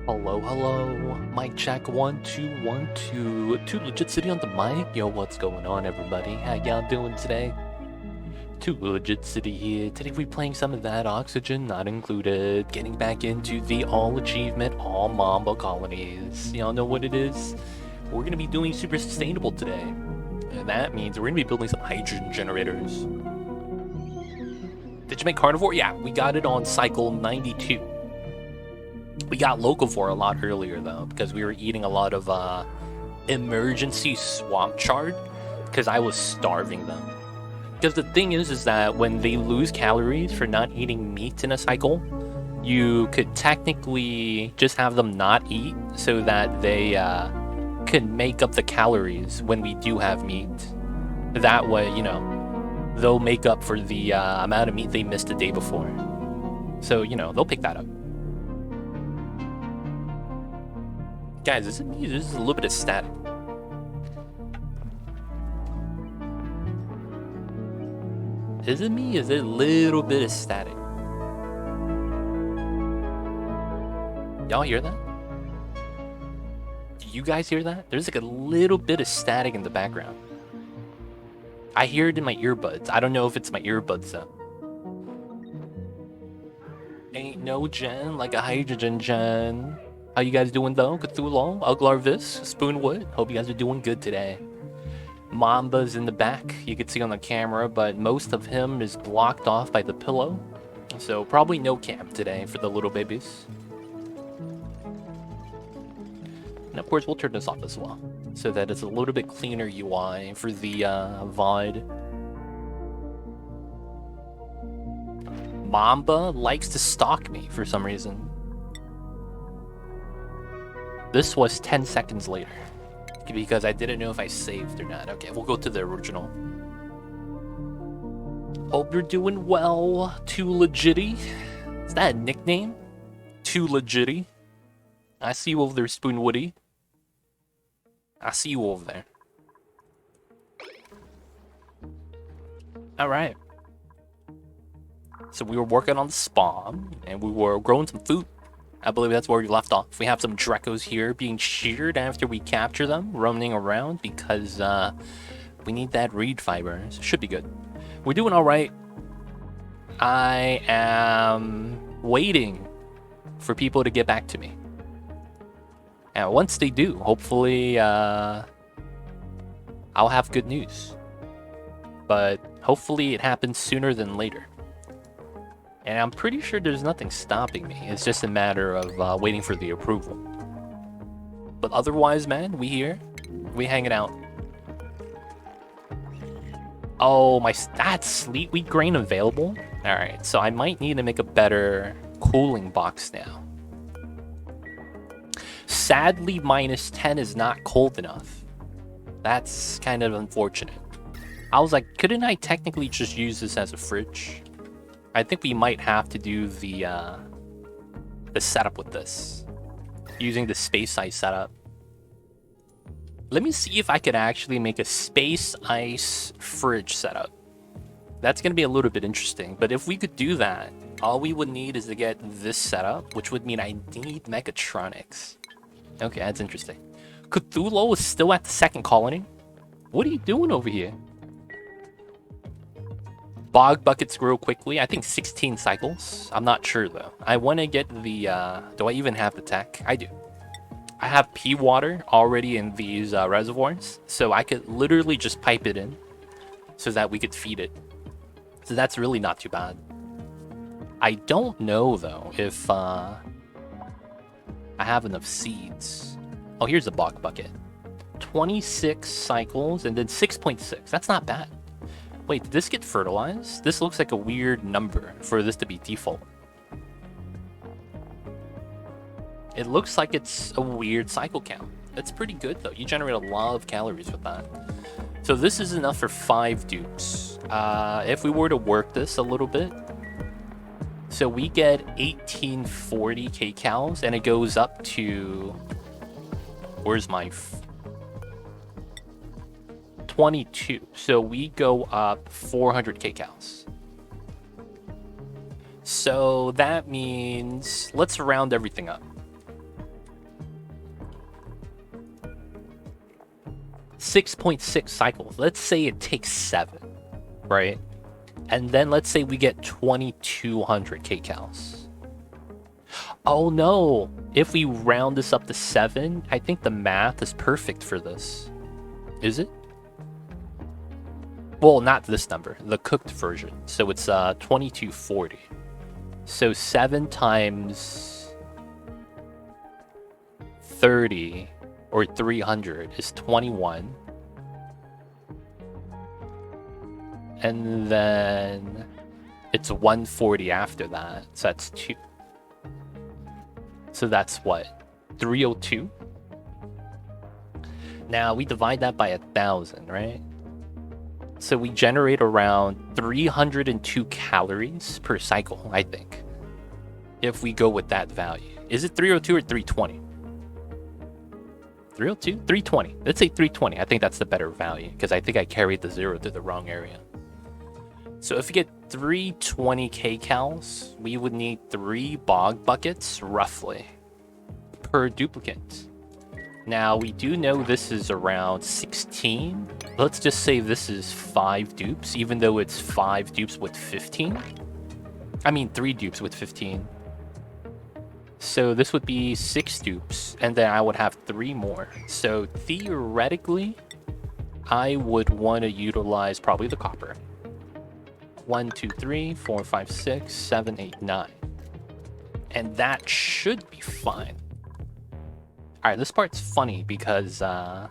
Hello, hello. Mic check 1 2 1 2. Two legit city on the mic. Yo, what's going on, everybody? How y'all doing today? Two legit city here. Today we playing some of that oxygen not included. Getting back into the all achievement, all Mamba colonies. Y'all know what it is? We're gonna be doing super sustainable today. And that means we're gonna be building some hydrogen generators. Did you make carnivore? Yeah, we got it on cycle 92. We got locavore a lot earlier though, because we were eating a lot of emergency swamp chard because I was starving them. Because the thing is that when they lose calories for not eating meat in a cycle, you could technically just have them not eat so that they can make up the calories when we do have meat. That way, you know, they'll make up for the amount of meat they missed the day before. So, you know, they'll pick that up. Guys, is it me? This is a little bit of static. Is it me? Is it a little bit of static? Y'all hear that? Do you guys hear that? There's like a little bit of static in the background. I hear it in my earbuds. I don't know if it's my earbuds though. Ain't no gen like a hydrogen gen. How you guys doing though? Cthulhu, Uglarvis, Spoonwood. Hope you guys are doing good today. Mamba's in the back, you can see on the camera, but most of him is blocked off by the pillow. So probably no camp today for the little babies. And of course we'll turn this off as well, so that it's a little bit cleaner UI for the VOD. Mamba likes to stalk me for some reason. This was 10 seconds later, because I didn't know if I saved or not. Okay, we'll go to the original. Hope you're doing well, Too Legitty. Is that a nickname? Too Legitty. I see you over there, Spoonwoody. I see you over there. Alright. So we were working on the spawn, and we were growing some food. I believe that's where we left off. We have some Drecos here being sheared after we capture them, roaming around, because we need that reed fiber. So it should be good. We're doing all right. I am waiting for people to get back to me. And once they do, hopefully I'll have good news. But hopefully it happens sooner than later. And I'm pretty sure there's nothing stopping me. It's just a matter of waiting for the approval. But otherwise, man, we here. We hanging out. Oh, that's sleet wheat grain available? Alright, so I might need to make a better cooling box now. Sadly, -10 is not cold enough. That's kind of unfortunate. I was like, couldn't I technically just use this as a fridge? I think we might have to do the setup with this, using the space ice setup. Let me see if I could actually make a space ice fridge setup. That's going to be a little bit interesting, but if we could do that, all we would need is to get this setup, which would mean I need mechatronics. Okay, that's interesting. Cthulhu is still at the second colony? What are you doing over here? Bog buckets grow quickly. I think 16 cycles. I'm not sure though. I want to get the, do I even have the tech? I do. I have pea water already in these reservoirs, so I could literally just pipe it in so that we could feed it. So that's really not too bad. I don't know though if I have enough seeds. Oh, here's a bog bucket. 26 cycles and then 6.6. That's not bad. Wait, did this get fertilized? This looks like a weird number for this to be default. It looks like it's a weird cycle count. That's pretty good though. You generate a lot of calories with that. So this is enough for 5 dupes. If we were to work this a little bit, so we get 1840 kcals and it goes up to, where's my 22. So we go up 400 kcals. So that means, let's round everything up. 6.6 cycles. Let's say it takes 7, right? And then let's say we get 2200 kcals. Oh no, if we round this up to 7, I think the math is perfect for this. Is it? Well, not this number, the cooked version. So it's 2240. So 7 times 30 or 300 is 21. And then it's 140 after that. So that's 2. So that's what? 302? Now we divide that by 1,000, right? So we generate around 302 calories per cycle, I think. If we go with that value. Is it 302 or 320? 302? 320. Let's say 320. I think that's the better value because I think I carried the 0 to the wrong area. So if we get 320 kcals, we would need 3 bog buckets, roughly, per duplicate. Now, we do know this is around 16. Let's just say this is 5 dupes, even though it's 5 dupes with 15. I mean, 3 dupes with 15. So this would be 6 dupes, and then I would have 3 more. So theoretically, I would want to utilize probably the copper. 1, 2, 3, 4, 5, 6, 7, 8, 9. And that should be fine. Alright, this part's funny because I'm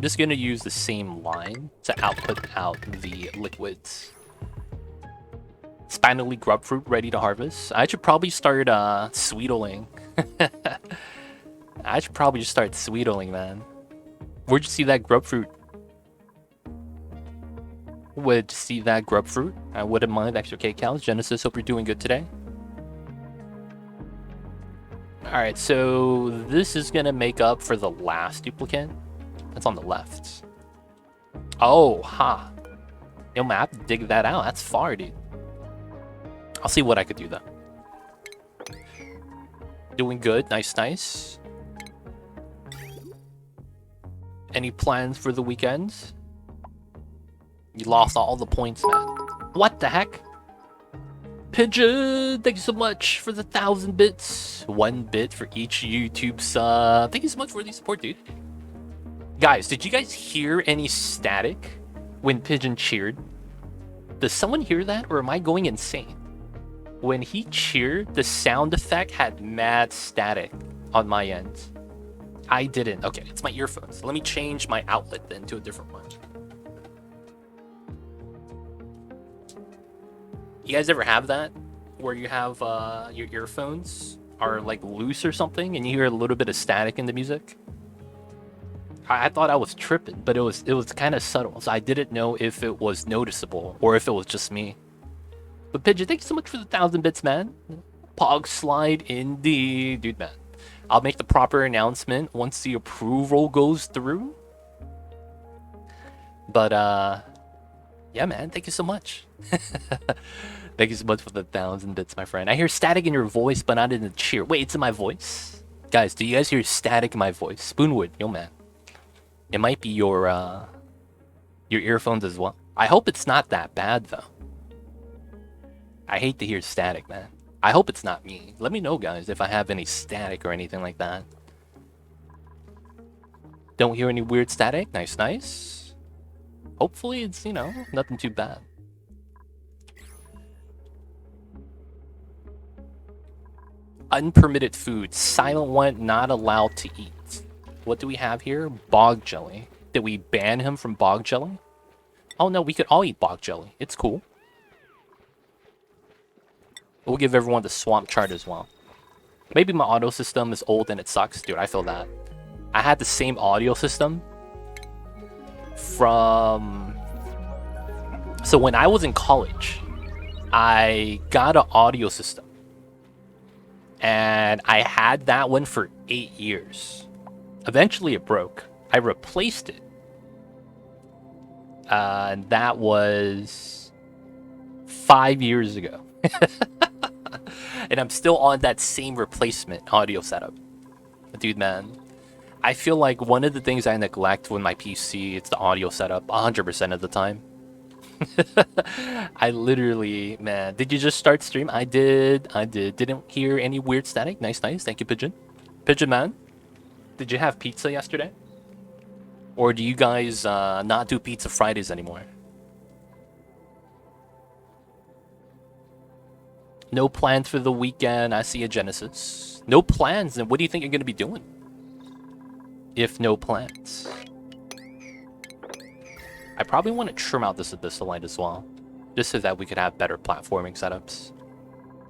just going to use the same line to output out the liquids. Spinally grubfruit ready to harvest. I should probably start sweetling. I should probably just start sweetling, man. Where'd you see that grubfruit? Would see that grubfruit. I wouldn't mind extra kcals. Genesis, hope you're doing good today. Alright, so this is gonna make up for the last duplicate. That's on the left. Oh, ha. Yo, man, I have to dig that out. That's far, dude. I'll see what I could do, though. Doing good. Nice, nice. Any plans for the weekend? You lost all the points, man. What the heck? Pigeon, thank you so much for the 1,000 bits. 1 bit for each YouTube sub. Thank you so much for the support, dude. Guys, did you guys hear any static when Pigeon cheered? Does someone hear that, or am I going insane? When he cheered, the sound effect had mad static on my end. I didn't. Okay, it's my earphones. Let me change my outlet then to a different one. You guys ever have that? Where you have your earphones are like loose or something and you hear a little bit of static in the music? I thought I was tripping, but it was kind of subtle, so I didn't know if it was noticeable or if it was just me. But Pigeon, thank you so much for the 1,000 bits, man. Pog slide indeed. Dude, man. I'll make the proper announcement once the approval goes through. But, yeah, man, thank you so much. Thank you so much for the 1,000 bits, my friend. I hear static in your voice, but not in the cheer. Wait, it's in my voice? Guys, do you guys hear static in my voice? Spoonwood, yo, man. It might be your earphones as well. I hope it's not that bad, though. I hate to hear static, man. I hope it's not me. Let me know, guys, if I have any static or anything like that. Don't hear any weird static? Nice, nice. Hopefully it's, you know, nothing too bad. Unpermitted food. Silent one not allowed to eat. What do we have here? Bog jelly. Did we ban him from bog jelly? Oh no, we could all eat bog jelly. It's cool. We'll give everyone the swamp chart as well. Maybe my audio system is old and it sucks. Dude, I feel that. I had the same audio system from... So when I was in college, I got an audio system. And I had that one for 8 years. Eventually it broke. I replaced it. And that was 5 years ago. And I'm still on that same replacement audio setup. Dude, man. I feel like one of the things I neglect with my PC, it's the audio setup 100% of the time. I literally, man, did you just start stream? I did. Didn't hear any weird static. Nice, nice. Thank you, Pigeon. Pigeon Man, did you have pizza yesterday? Or do you guys not do pizza Fridays anymore? No plans for the weekend. I see a Genesis. No plans. Then what do you think you're going to be doing? If no plans. I probably want to trim out this Abyssal as well. Just so that we could have better platforming setups.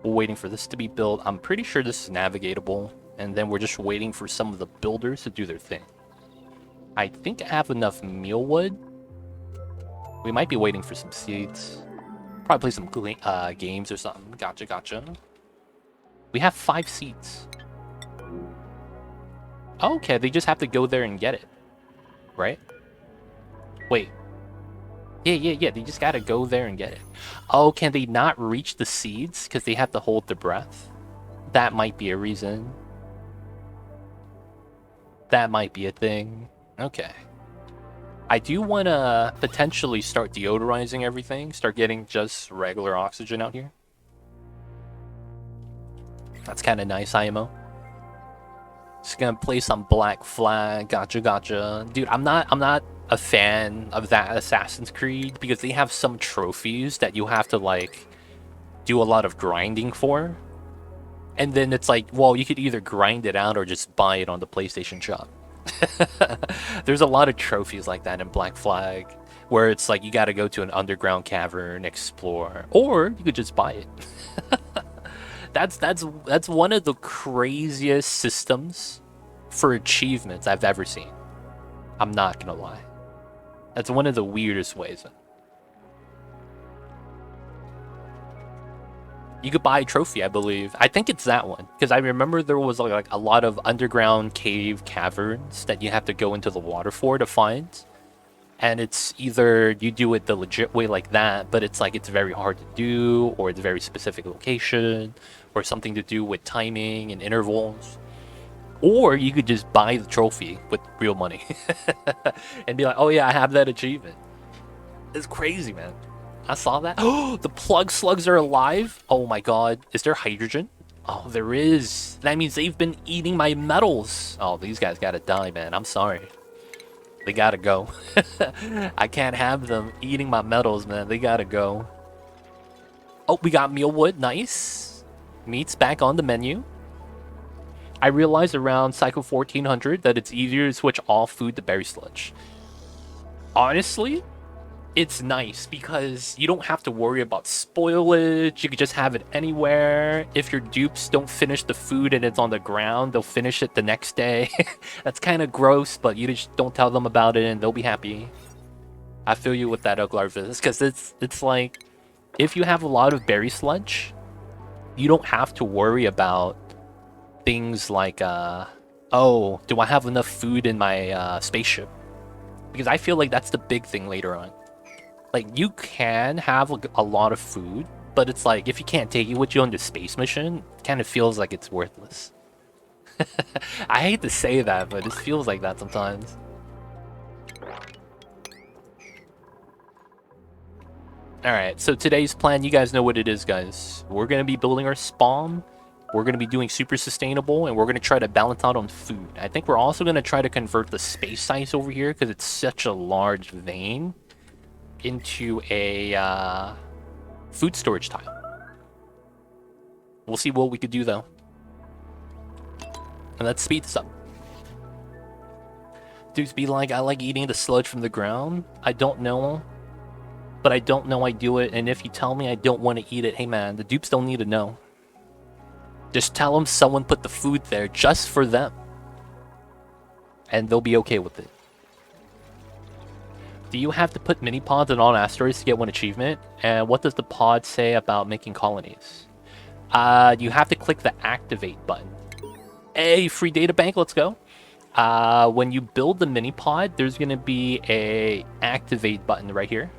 We're waiting for this to be built. I'm pretty sure this is navigatable. And then we're just waiting for some of the builders to do their thing. I think I have enough mealwood. We might be waiting for some seeds. Probably play some games or something. Gotcha, gotcha. We have 5 seeds. Okay, they just have to go there and get it. Right? Wait. Yeah. They just gotta go there and get it. Oh, can they not reach the seeds? Because they have to hold their breath? That might be a reason. That might be a thing. Okay. I do want to potentially start deodorizing everything. Start getting just regular oxygen out here. That's kind of nice, IMO. Just gonna play some Black Flag. Gotcha, gotcha. Dude, I'm not a fan of that Assassin's Creed because they have some trophies that you have to like do a lot of grinding for. And then it's like, well, you could either grind it out or just buy it on the PlayStation Shop. There's a lot of trophies like that in Black Flag where it's like you got to go to an underground cavern, explore, or you could just buy it. That's one of the craziest systems for achievements I've ever seen. I'm not gonna lie. That's one of the weirdest ways. You could buy a trophy, I believe. I think it's that one. Because I remember there was like a lot of underground cave caverns that you have to go into the water for to find. And it's either you do it the legit way like that, but it's like it's very hard to do, or it's a very specific location, or something to do with timing and intervals. Or you could just buy the trophy with real money. And be like, oh yeah, I have that achievement. It's crazy, man. I saw that. Oh, the plug slugs are alive. Oh my god. Is there hydrogen? Oh, there is. That means they've been eating my metals. Oh, these guys gotta die, man. I'm sorry. They gotta go. I can't have them eating my metals, man. They gotta go. Oh, we got mealwood. Nice. Meat's back on the menu. I realized around Cycle 1400 that it's easier to switch all food to berry sludge. Honestly, it's nice because you don't have to worry about spoilage. You could just have it anywhere. If your dupes don't finish the food and it's on the ground, they'll finish it the next day. That's kind of gross, but you just don't tell them about it and they'll be happy. I feel you with that, Uglarvis, because it's like, if you have a lot of berry sludge, you don't have to worry about things like, oh, do I have enough food in my spaceship? Because I feel like that's the big thing later on. Like, you can have a lot of food, but it's like, if you can't take it with you on the space mission, it kind of feels like it's worthless. I hate to say that, but it feels like that sometimes. Alright, so today's plan, you guys know what it is, guys. We're going to be building our spawn. We're going to be doing super sustainable, and we're going to try to balance out on food. I think we're also going to try to convert the space size over here, because it's such a large vein, into a food storage tile. We'll see what we could do, though. And let's speed this up. Dudes be like, I like eating the sludge from the ground. I don't know. But I don't know I do it, and if you tell me I don't want to eat it, hey man, the dupes don't need to know. Just tell them someone put the food there just for them. And they'll be okay with it. Do you have to put mini pods on all asteroids to get one achievement? And what does the pod say about making colonies? You have to click the activate button. Hey, free data bank, let's go. When you build the mini pod, there's going to be a activate button right here.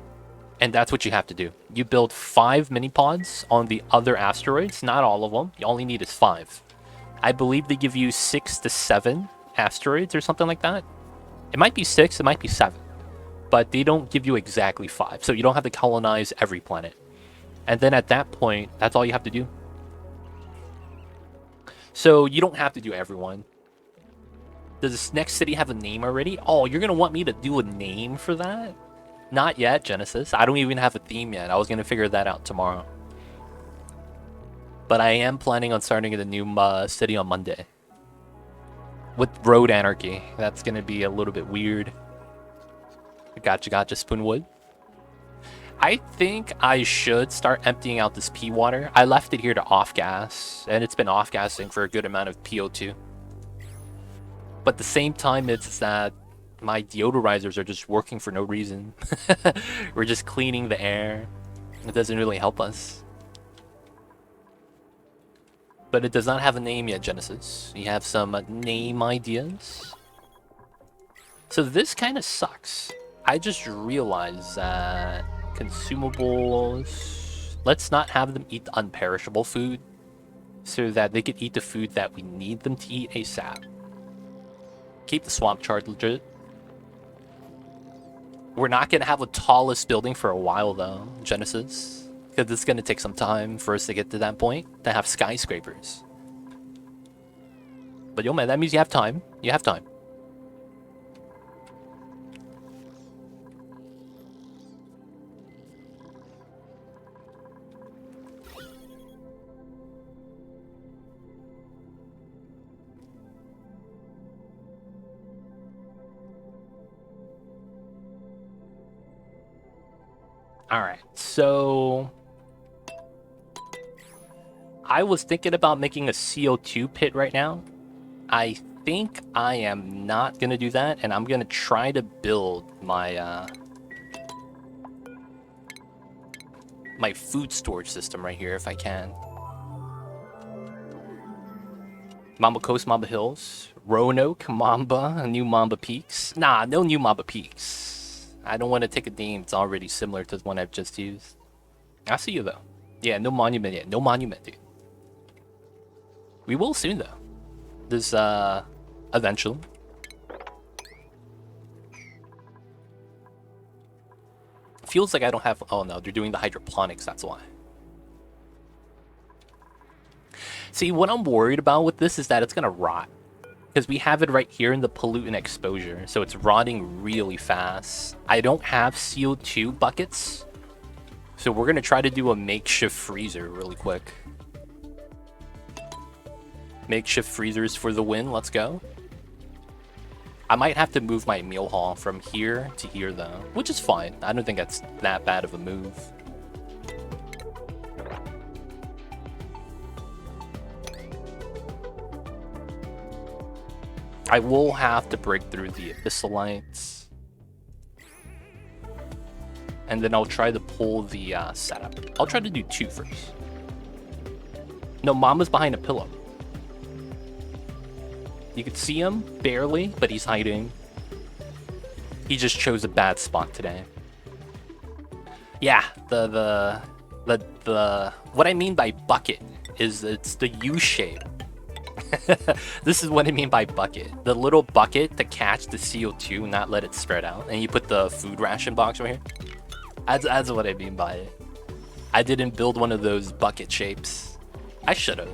And that's what you have to do. You build 5 mini pods on the other asteroids, not all of them. You only need is 5. I believe they give you 6 to 7 asteroids or something like that. It might be 6, it might be 7, but they don't give you exactly 5, so you don't have to colonize every planet. And then at that point, that's all you have to do. So you don't have to do everyone. Does this next city have a name already? Oh, you're gonna want me to do a name for that? Not yet, Genesis. I don't even have a theme yet. I was gonna figure that out tomorrow. But I am planning on starting a new city on Monday. With Road Anarchy. That's gonna be a little bit weird. Gotcha, Spoonwood. I think I should start emptying out this pea water. I left it here to off-gas, and it's been off-gassing for a good amount of PO2. But at the same time, it's that my deodorizers are just working for no reason. We're just cleaning the air. It doesn't really help us. But it does not have a name yet, Genesis. You have some name ideas? So this kind of sucks. I just realized that consumables... Let's not have them eat the unperishable food so that they can eat the food that we need them to eat ASAP. Keep the swamp chart legit. We're not going to have the tallest building for a while though, Genesis. Because it's going to take some time for us to get to that point to have skyscrapers. But yo man, that means you have time. You have time. Alright, so... I was thinking about making a CO2 pit right now. I think I am not going to do that, and I'm going to try to build my, my food storage system right here if I can. Mamba Coast, Mamba Hills, Roanoke, Mamba, New Mamba Peaks. Nah, no New Mamba Peaks. I don't want to take a name that's already similar to the one I've just used. I see you though. Yeah, no monument yet. No monument, dude. We will soon though. This eventually. Feels like I don't have... Oh no, they're doing the hydroponics, that's why. See, what I'm worried about with this is that it's gonna rot. Because we have it right here in the pollutant exposure, so it's rotting really fast. I don't have CO2 buckets, so we're gonna try to do a makeshift freezer really quick. Makeshift freezers for the win, let's go. I might have to move my meal hall from here to here though, which is fine. I don't think that's that bad of a move. I will have to break through the abyssalites. And then I'll try to pull the setup. I'll try to do 2 first. No, Mama's behind a pillow. You can see him, barely, but he's hiding. He just chose a bad spot today. Yeah, what I mean by bucket is it's the U shape. This is what I mean by bucket. The little bucket to catch the CO2, not let it spread out. And you put the food ration box right here. That's what I mean by it. I didn't build one of those bucket shapes. I should have.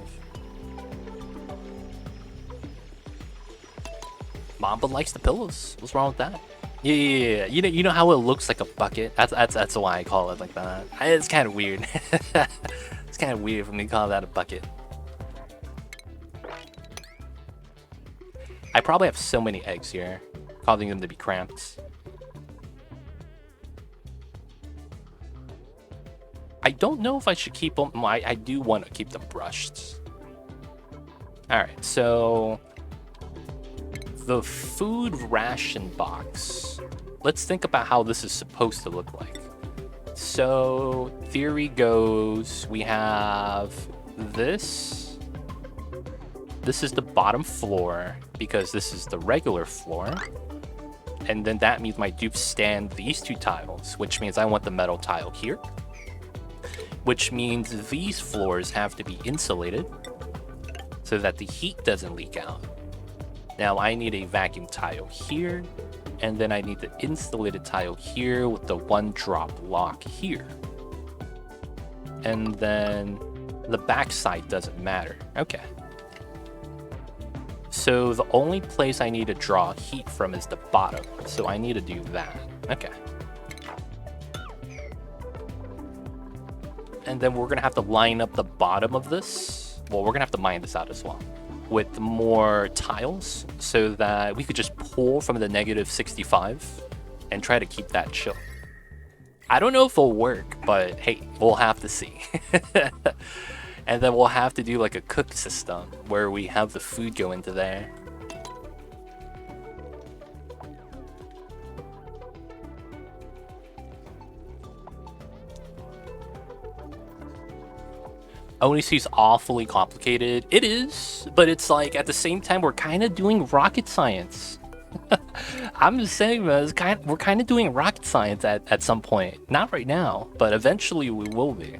Mamba likes the pillows. What's wrong with that? Yeah. You know how it looks like a bucket? That's why I call it like that. It's kind of weird. It's kind of weird for me to call that a bucket. I probably have so many eggs here, causing them to be cramped. I don't know if I should keep them. I do want to keep them brushed. Alright, so... the food ration box. Let's think about how this is supposed to look like. So, theory goes, we have this. This is the bottom floor, because this is the regular floor. And then that means my dupes stand these 2 tiles, which means I want the metal tile here. Which means these floors have to be insulated so that the heat doesn't leak out. Now I need a vacuum tile here, and then I need the insulated tile here with the 1-drop lock here. And then the backside doesn't matter. Okay. So the only place I need to draw heat from is the bottom. So I need to do that. Okay. And then we're going to have to line up the bottom of this. Well, we're going to have to mine this out as well with more tiles so that we could just pull from the -65 and try to keep that chill. I don't know if it'll work, but hey, we'll have to see. And then we'll have to do like a cook system where we have the food go into there. ONIC's awfully complicated. It is, but it's like at the same time we're kind of doing rocket science. I'm just saying, man, we're kind of doing rocket science at some point. Not right now, but eventually we will be.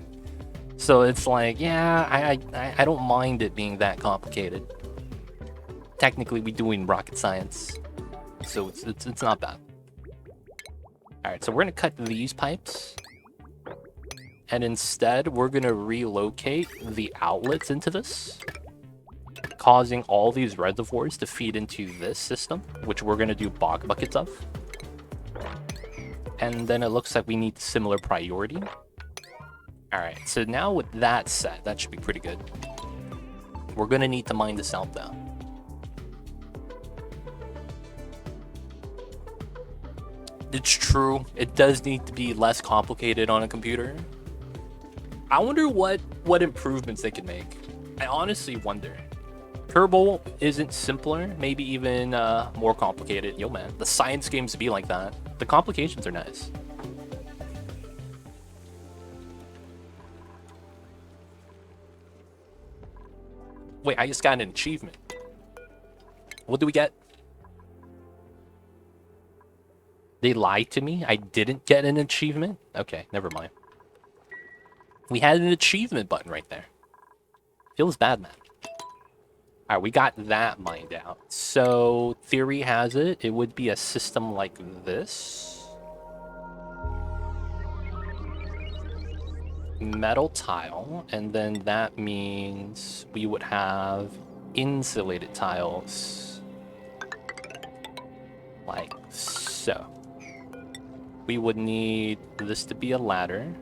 So it's like, yeah, I don't mind it being that complicated. Technically, we're doing rocket science, so it's not bad. All right, so we're gonna cut these pipes, and instead we're gonna relocate the outlets into this, causing all these reservoirs to feed into this system, which we're gonna do bog buckets of. And then it looks like we need similar priority. Alright, so now with that set, that should be pretty good. We're gonna need to mine this out though. It's true, it does need to be less complicated on a computer. I wonder what improvements they can make. I honestly wonder. Kerbal isn't simpler, maybe even more complicated. Yo man, the science games be like that. The complications are nice. Wait, I just got an achievement. What do we get? They lied to me? I didn't get an achievement? Okay, never mind. We had an achievement button right there. Feels bad, man. Alright, we got that mined out. So, theory has it, it would be a system like this. Metal tile, and then that means we would have insulated tiles like so. We would need this to be a ladder.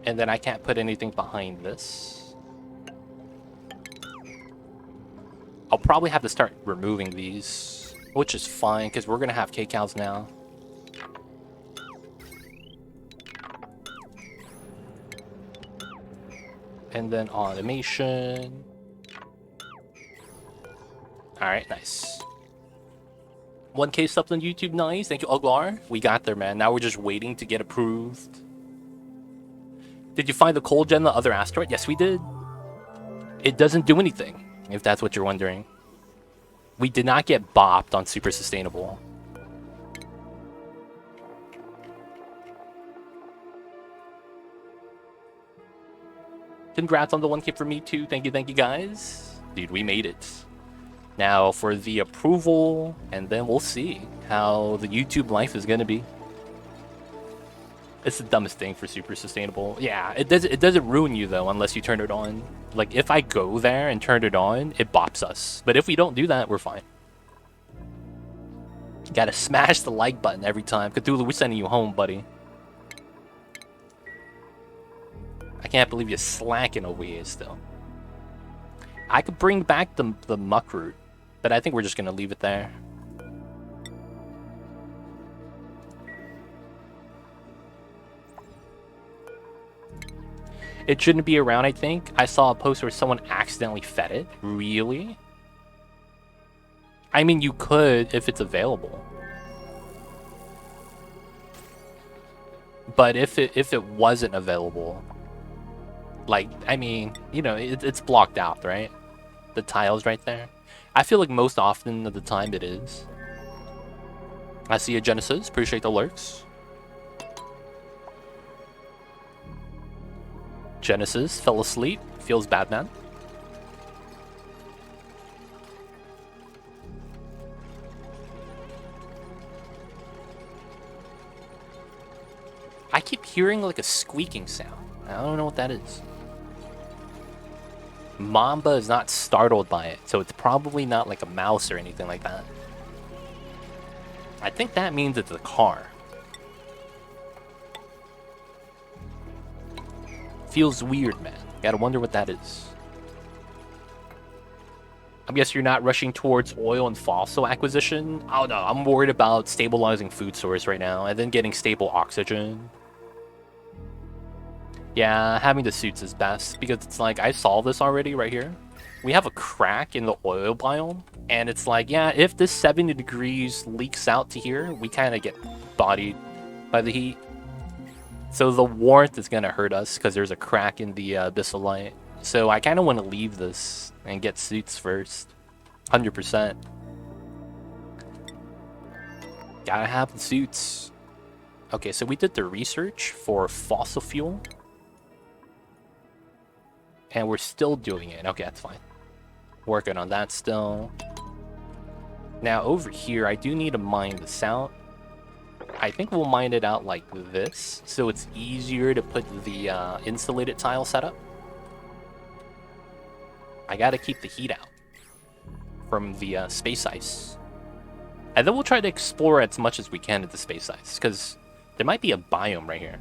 And then I can't put anything behind this. I'll probably have to start removing these, which is fine because we're gonna have K-cows now. And then automation. Alright, nice. 1K subs on YouTube, nice. Thank you, Uglar. We got there, man. Now we're just waiting to get approved. Did you find the coal gem, the other asteroid? Yes, we did. It doesn't do anything, if that's what you're wondering. We did not get bopped on Super Sustainable. Congrats on the 1K for me too. Thank you guys. Dude, we made it. Now for the approval, and then we'll see how the YouTube life is gonna be. It's the dumbest thing for Super Sustainable. Yeah, it doesn't ruin you though unless you turn it on. Like if I go there and turn it on, it bops us. But if we don't do that, we're fine. You gotta smash the like button every time. Cthulhu, we're sending you home, buddy. I can't believe you're slacking over here still. I could bring back the muck root, but I think we're just gonna leave it there. It shouldn't be around, I think. I saw a post where someone accidentally fed it. Really? I mean, you could if it's available. But if it wasn't available, like, I mean, you know, it's blocked out, right? The tile's right there. I feel like most often of the time it is. I see a Genesis. Appreciate the lurks. Genesis fell asleep. Feels bad, man. I keep hearing like a squeaking sound. I don't know what that is. Mamba is not startled by it, so it's probably not like a mouse or anything like that. I think that means it's a car. Feels weird, man. Gotta wonder what that is. I guess you're not rushing towards oil and fossil acquisition? Oh no, I'm worried about stabilizing food source right now and then getting stable oxygen. Yeah, having the suits is best because it's like I saw this already right here. We have a crack in the oil biome, and it's like, yeah, if this 70 degrees leaks out to here, we kind of get bodied by the heat. So the warmth is gonna hurt us because there's a crack in the abyssal light. So I kind of want to leave this and get suits first, 100%. Gotta have the suits. Okay, so we did the research for fossil fuel. And we're still doing it. Okay, that's fine. Working on that still. Now over here, I do need to mine this out. I think we'll mine it out like this, so it's easier to put the insulated tile setup. I gotta keep the heat out from the space ice. And then we'll try to explore as much as we can at the space ice, because there might be a biome right here.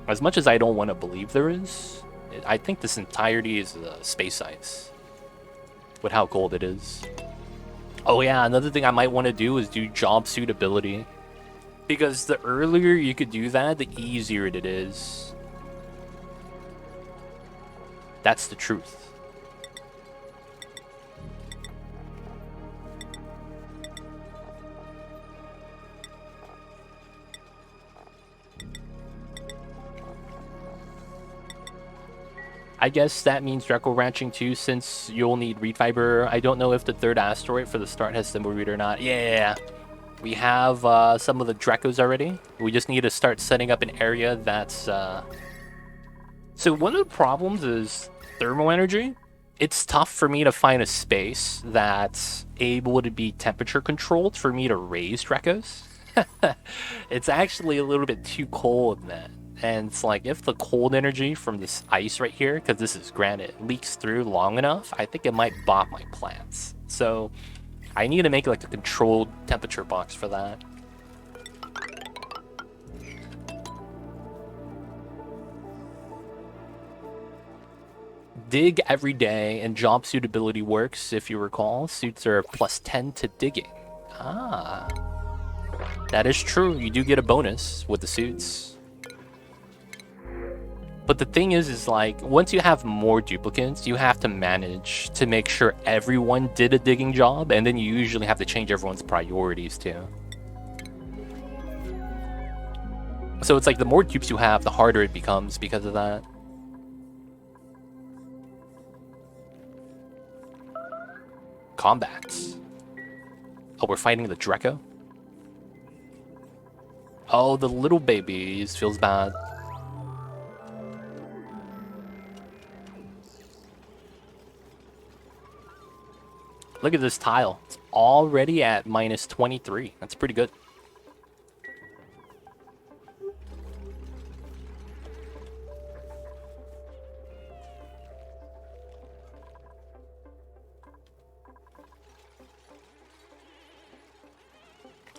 As much as I don't want to believe there is, I think this entirety is space ice with how cold it is. Oh yeah, another thing I might want to do is do job suitability, because the earlier you could do that, the easier it is. That's the truth. I guess that means Draco ranching too, since you'll need reed fiber. I don't know if the third asteroid for the start has symbol read or not. Yeah, we have some of the Dracos already. We just need to start setting up an area that's... So one of the problems is thermal energy. It's tough for me to find a space that's able to be temperature controlled for me to raise Dracos. It's actually a little bit too cold, man. And it's like, if the cold energy from this ice right here, because this is granite, leaks through long enough, I think it might bop my plants. So I need to make like a controlled temperature box for that. Dig every day, and job suitability works, if you recall. Suits are +10 to digging. Ah, that is true. You do get a bonus with the suits. But the thing is like, once you have more duplicates, you have to manage to make sure everyone did a digging job, and then you usually have to change everyone's priorities too. So it's like the more dupes you have, the harder it becomes because of that. Combats. Oh, we're fighting the Draco? Oh, the little babies. Feels bad. Look at this tile. It's already at -23. That's pretty good.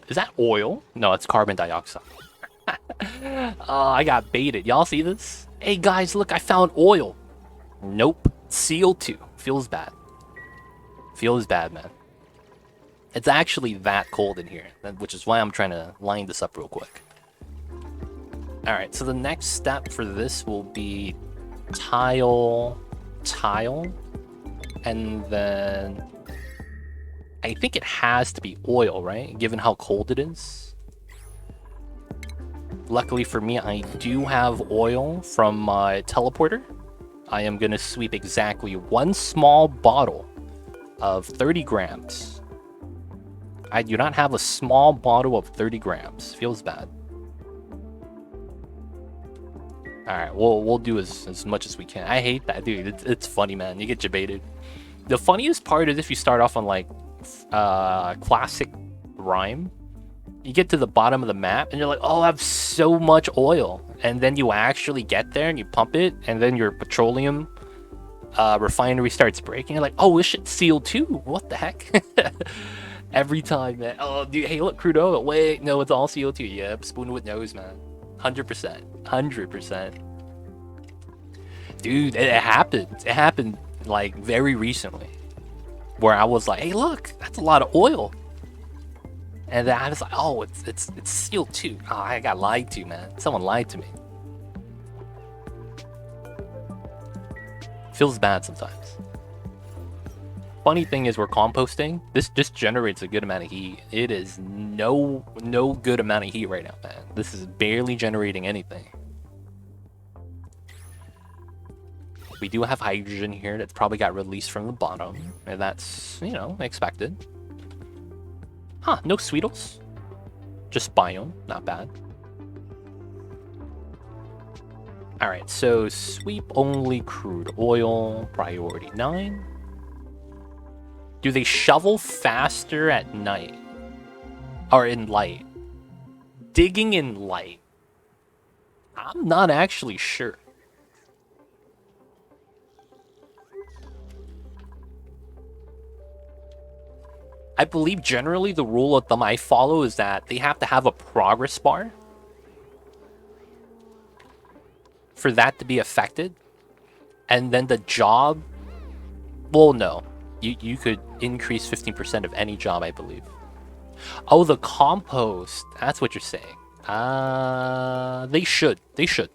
Is that oil? No, it's carbon dioxide. Oh, I got baited. Y'all see this? Hey guys, look, I found oil. Nope. CO2. Feels bad. Feels bad, man. It's actually that cold in here, which is why I'm trying to line this up real quick. Alright, so the next step for this will be tile, and then I think it has to be oil, right? Given how cold it is. Luckily for me, I do have oil from my teleporter. I am going to sweep exactly one small bottle of 30 grams. I do not have a small bottle of 30 grams. Feels bad. All right, we'll do as much as we can. I hate that, dude. It's funny, man. You get debated. The funniest part is if you start off on like classic rhyme, you get to the bottom of the map and you're like, oh, I have so much oil, and then you actually get there and you pump it, and then your petroleum refinery starts breaking. You're like, oh, this shit's sealed too. What the heck? Every time, man. Oh, dude, hey, look, crude oil. Wait, no, it's all CO2. Yep, spoon with nose, man. 100%. 100%. Dude, it happened. It happened, like, very recently. Where I was like, hey, look, that's a lot of oil. And then I was like, oh, it's sealed too. Oh, I got lied to, man. Someone lied to me. Feels bad sometimes. Funny thing is, we're composting. This just generates a good amount of heat. It is no good amount of heat right now, man. This is barely generating anything. We do have hydrogen here that's probably got released from the bottom, and that's, you know, expected. Huh, no Sweetles. Just biome, not bad. Alright, so sweep only crude oil, priority 9. Do they shovel faster at night? Or in light? Digging in light? I'm not actually sure. I believe generally the rule of thumb I follow is that they have to have a progress bar for that to be affected. And then the job, well, no. You could increase 15% of any job, I believe. Oh, the compost. That's what you're saying. They should. They should.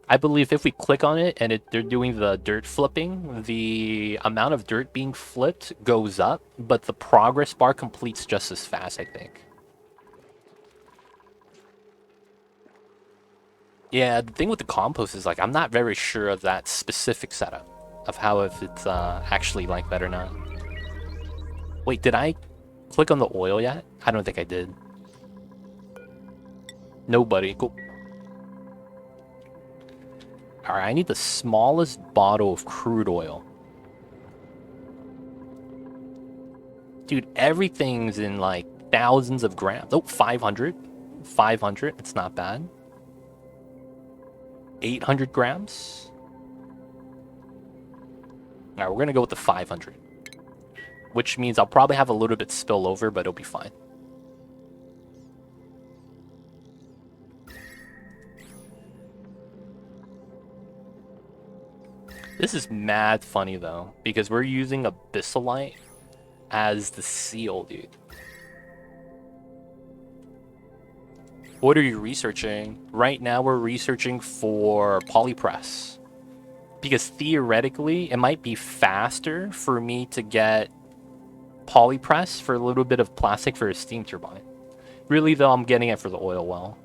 I believe if we click on it and they're doing the dirt flipping, the amount of dirt being flipped goes up, but the progress bar completes just as fast, I think. Yeah, the thing with the compost is, like, I'm not very sure of that specific setup. Of how if it's actually like that or not. Wait, did I click on the oil yet? I don't think I did. Nobody. Cool. Alright, I need the smallest bottle of crude oil. Dude, everything's in like thousands of grams. Oh, 500. 500, it's not bad. 800 grams. Alright, we're gonna go with the 500. Which means I'll probably have a little bit spill over, but it'll be fine. This is mad funny though, because we're using abyssalite as the seal, dude. What are you researching? Right now we're researching for polypress. Because theoretically, it might be faster for me to get polypress for a little bit of plastic for a steam turbine. Really, though, I'm getting it for the oil well.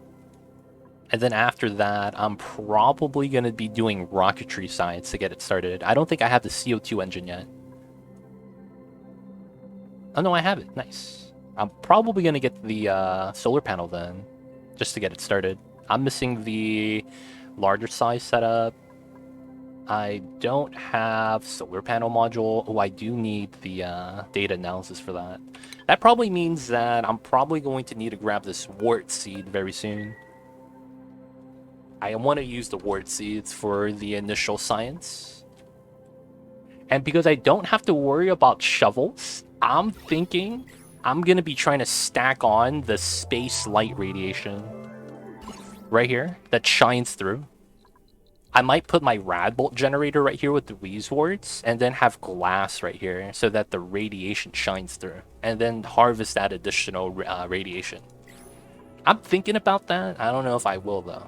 And then after that, I'm probably going to be doing rocketry science to get it started. I don't think I have the CO2 engine yet. Oh, no, I have it. Nice. I'm probably going to get the solar panel then, just to get it started. I'm missing the larger size setup. I don't have solar panel module. Oh, I do need the data analysis for that. That probably means that I'm probably going to need to grab this wart seed very soon. I want to use the wart seeds for the initial science. And because I don't have to worry about shovels, I'm thinking I'm going to be trying to stack on the space light radiation right here that shines through. I might put my Radbolt generator right here with the Wheeze warts, and then have glass right here so that the radiation shines through, and then harvest that additional radiation. I'm thinking about that. I don't know if I will though.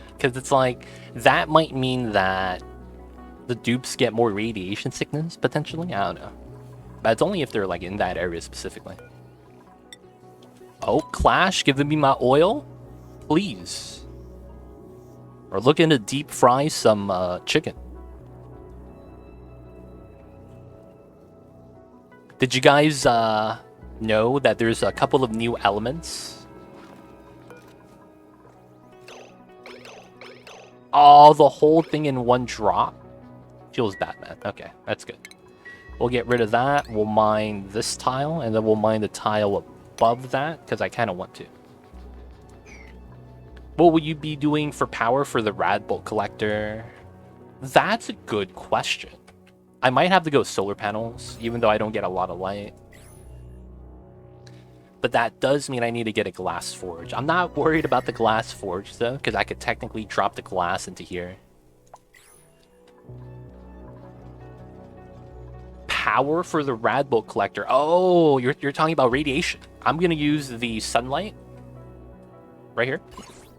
Because it's like, that might mean that the dupes get more radiation sickness, potentially? I don't know. But it's only if they're like in that area specifically. Oh, Clash giving me my oil? Please. Or looking to deep fry some chicken. Did you guys know that there's a couple of new elements Oh, the whole thing in one drop? Feels bad, man. Okay, that's good. We'll get rid of that. We'll mine this tile, and then we'll mine the tile above that, because I kind of want to. What will you be doing for power for the Radbolt collector? That's a good question. I might have to go solar panels, even though I don't get a lot of light. But that does mean I need to get a glass forge. I'm not worried about the glass forge, though, because I could technically drop the glass into here. Power for the Radbolt collector. Oh, you're talking about radiation. I'm going to use the sunlight right here.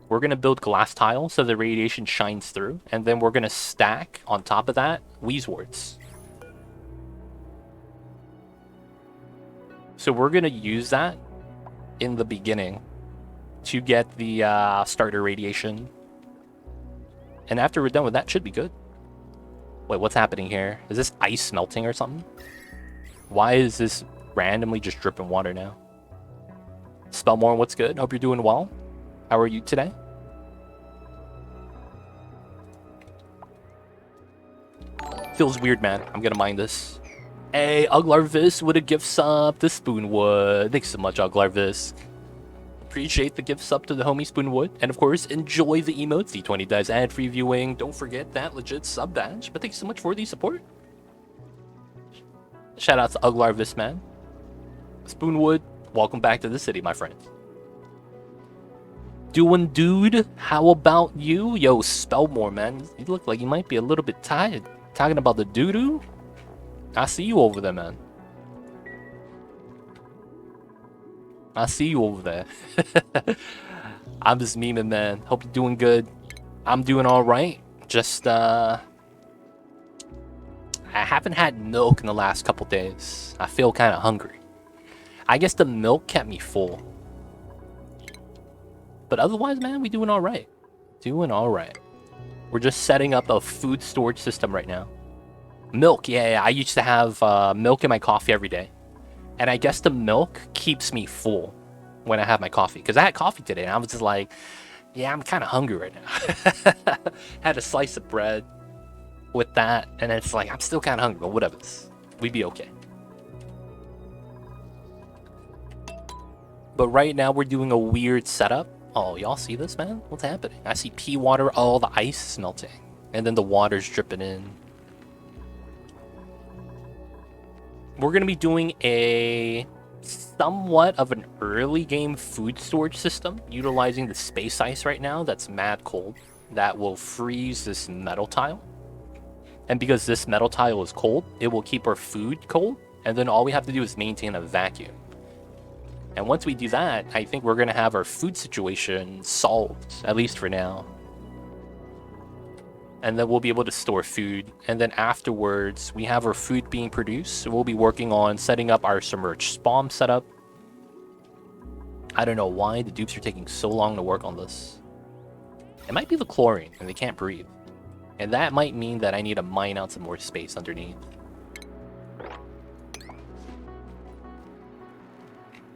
We're going to build glass tile so the radiation shines through. And then we're going to stack on top of that Wheezeworts. So we're going to use that in the beginning to get the starter radiation. And after we're done with that, should be good. Wait, what's happening here? Is this ice melting or something? Why is this randomly just dripping water now? Spellmore, what's good? Hope you're doing well. How are you today? Feels weird, man. I'm gonna mine this. Hey, Uglarvis with a gift sub to Spoonwood. Thanks so much, Uglarvis. Appreciate the gift sub to the homie Spoonwood. And of course, enjoy the emotes. D20 does ad-free viewing. Don't forget that legit sub badge. But thanks so much for the support. Shout out to Uglarvis, man. Spoonwood, welcome back to the city, my friend. Doing dude, how about you? Yo, Spellmore, man. You look like you might be a little bit tired. Talking about the doo-doo? I see you over there, man. I see you over there. I'm just memeing, man. Hope you're doing good. I'm doing all right. Just, I haven't had milk in the last couple days. I feel kind of hungry. I guess the milk kept me full. But otherwise, man, we doing all right. Doing all right. We're just setting up a food storage system right now. Milk, yeah, I used to have milk in my coffee every day. And I guess the milk keeps me full when I have my coffee. Because I had coffee today, and I was just like, yeah, I'm kind of hungry right now. Had a slice of bread with that, and it's like, I'm still kind of hungry, but whatever. We'd be okay. But right now, we're doing a weird setup. Oh, y'all see this, man? What's happening? I see pea water. Oh, the ice is melting. And then the water's dripping in. We're going to be doing a somewhat of an early game food storage system utilizing the space ice right now that's mad cold that will freeze this metal tile. And because this metal tile is cold, it will keep our food cold. And then all we have to do is maintain a vacuum. And once we do that, I think we're going to have our food situation solved, at least for now. And then we'll be able to store food. And then afterwards, we have our food being produced. So we'll be working on setting up our submerged spawn setup. I don't know why the dupes are taking so long to work on this. It might be the chlorine, and they can't breathe. And that might mean that I need to mine out some more space underneath.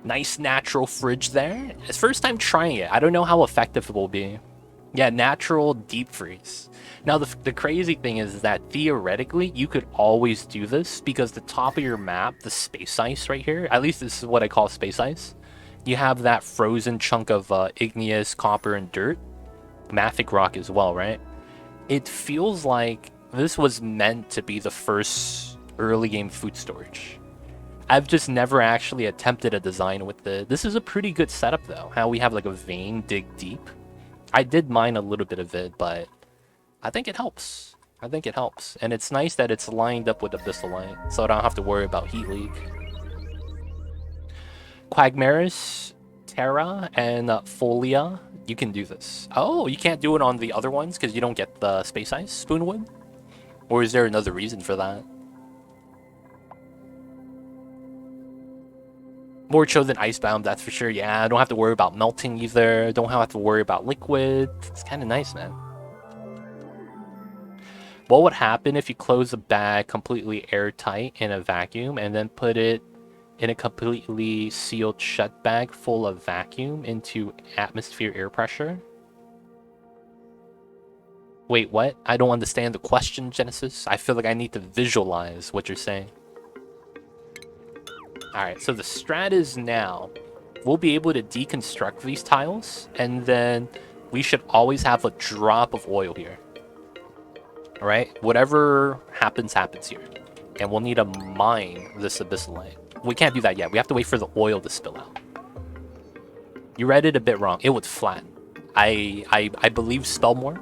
Nice natural fridge there. It's first time trying it. I don't know how effective it will be. Yeah, natural deep freeze. Now, the crazy thing is that theoretically, you could always do this because the top of your map, the space ice right here, at least this is what I call space ice, you have that frozen chunk of igneous, copper, and dirt. Mafic rock as well, right? It feels like this was meant to be the first early game food storage. I've just never actually attempted a design with it. This is a pretty good setup, though. How we have like a vein dig deep. I did mine a little bit of it, but I think it helps. I think it helps. And it's nice that it's lined up with Abyssalite, so I don't have to worry about heat leak. Quagmires, Terra, and Folia, you can do this. Oh, you can't do it on the other ones because you don't get the space ice, Spoonwood? Or is there another reason for that? More chill than Icebound, that's for sure. Yeah, I don't have to worry about melting either. Don't have to worry about liquid. It's kind of nice, man. What would happen if you close a bag completely airtight in a vacuum and then put it in a completely sealed shut bag full of vacuum into atmosphere air pressure? Wait, what? I don't understand the question, Genesis. I feel like I need to visualize what you're saying. Alright, so the strat is now, we'll be able to deconstruct these tiles, and then we should always have a drop of oil here. Alright? Whatever happens, happens here. And we'll need to mine this abyssalite. We can't do that yet. We have to wait for the oil to spill out. You read it a bit wrong. It was flat. I believe Spellmore.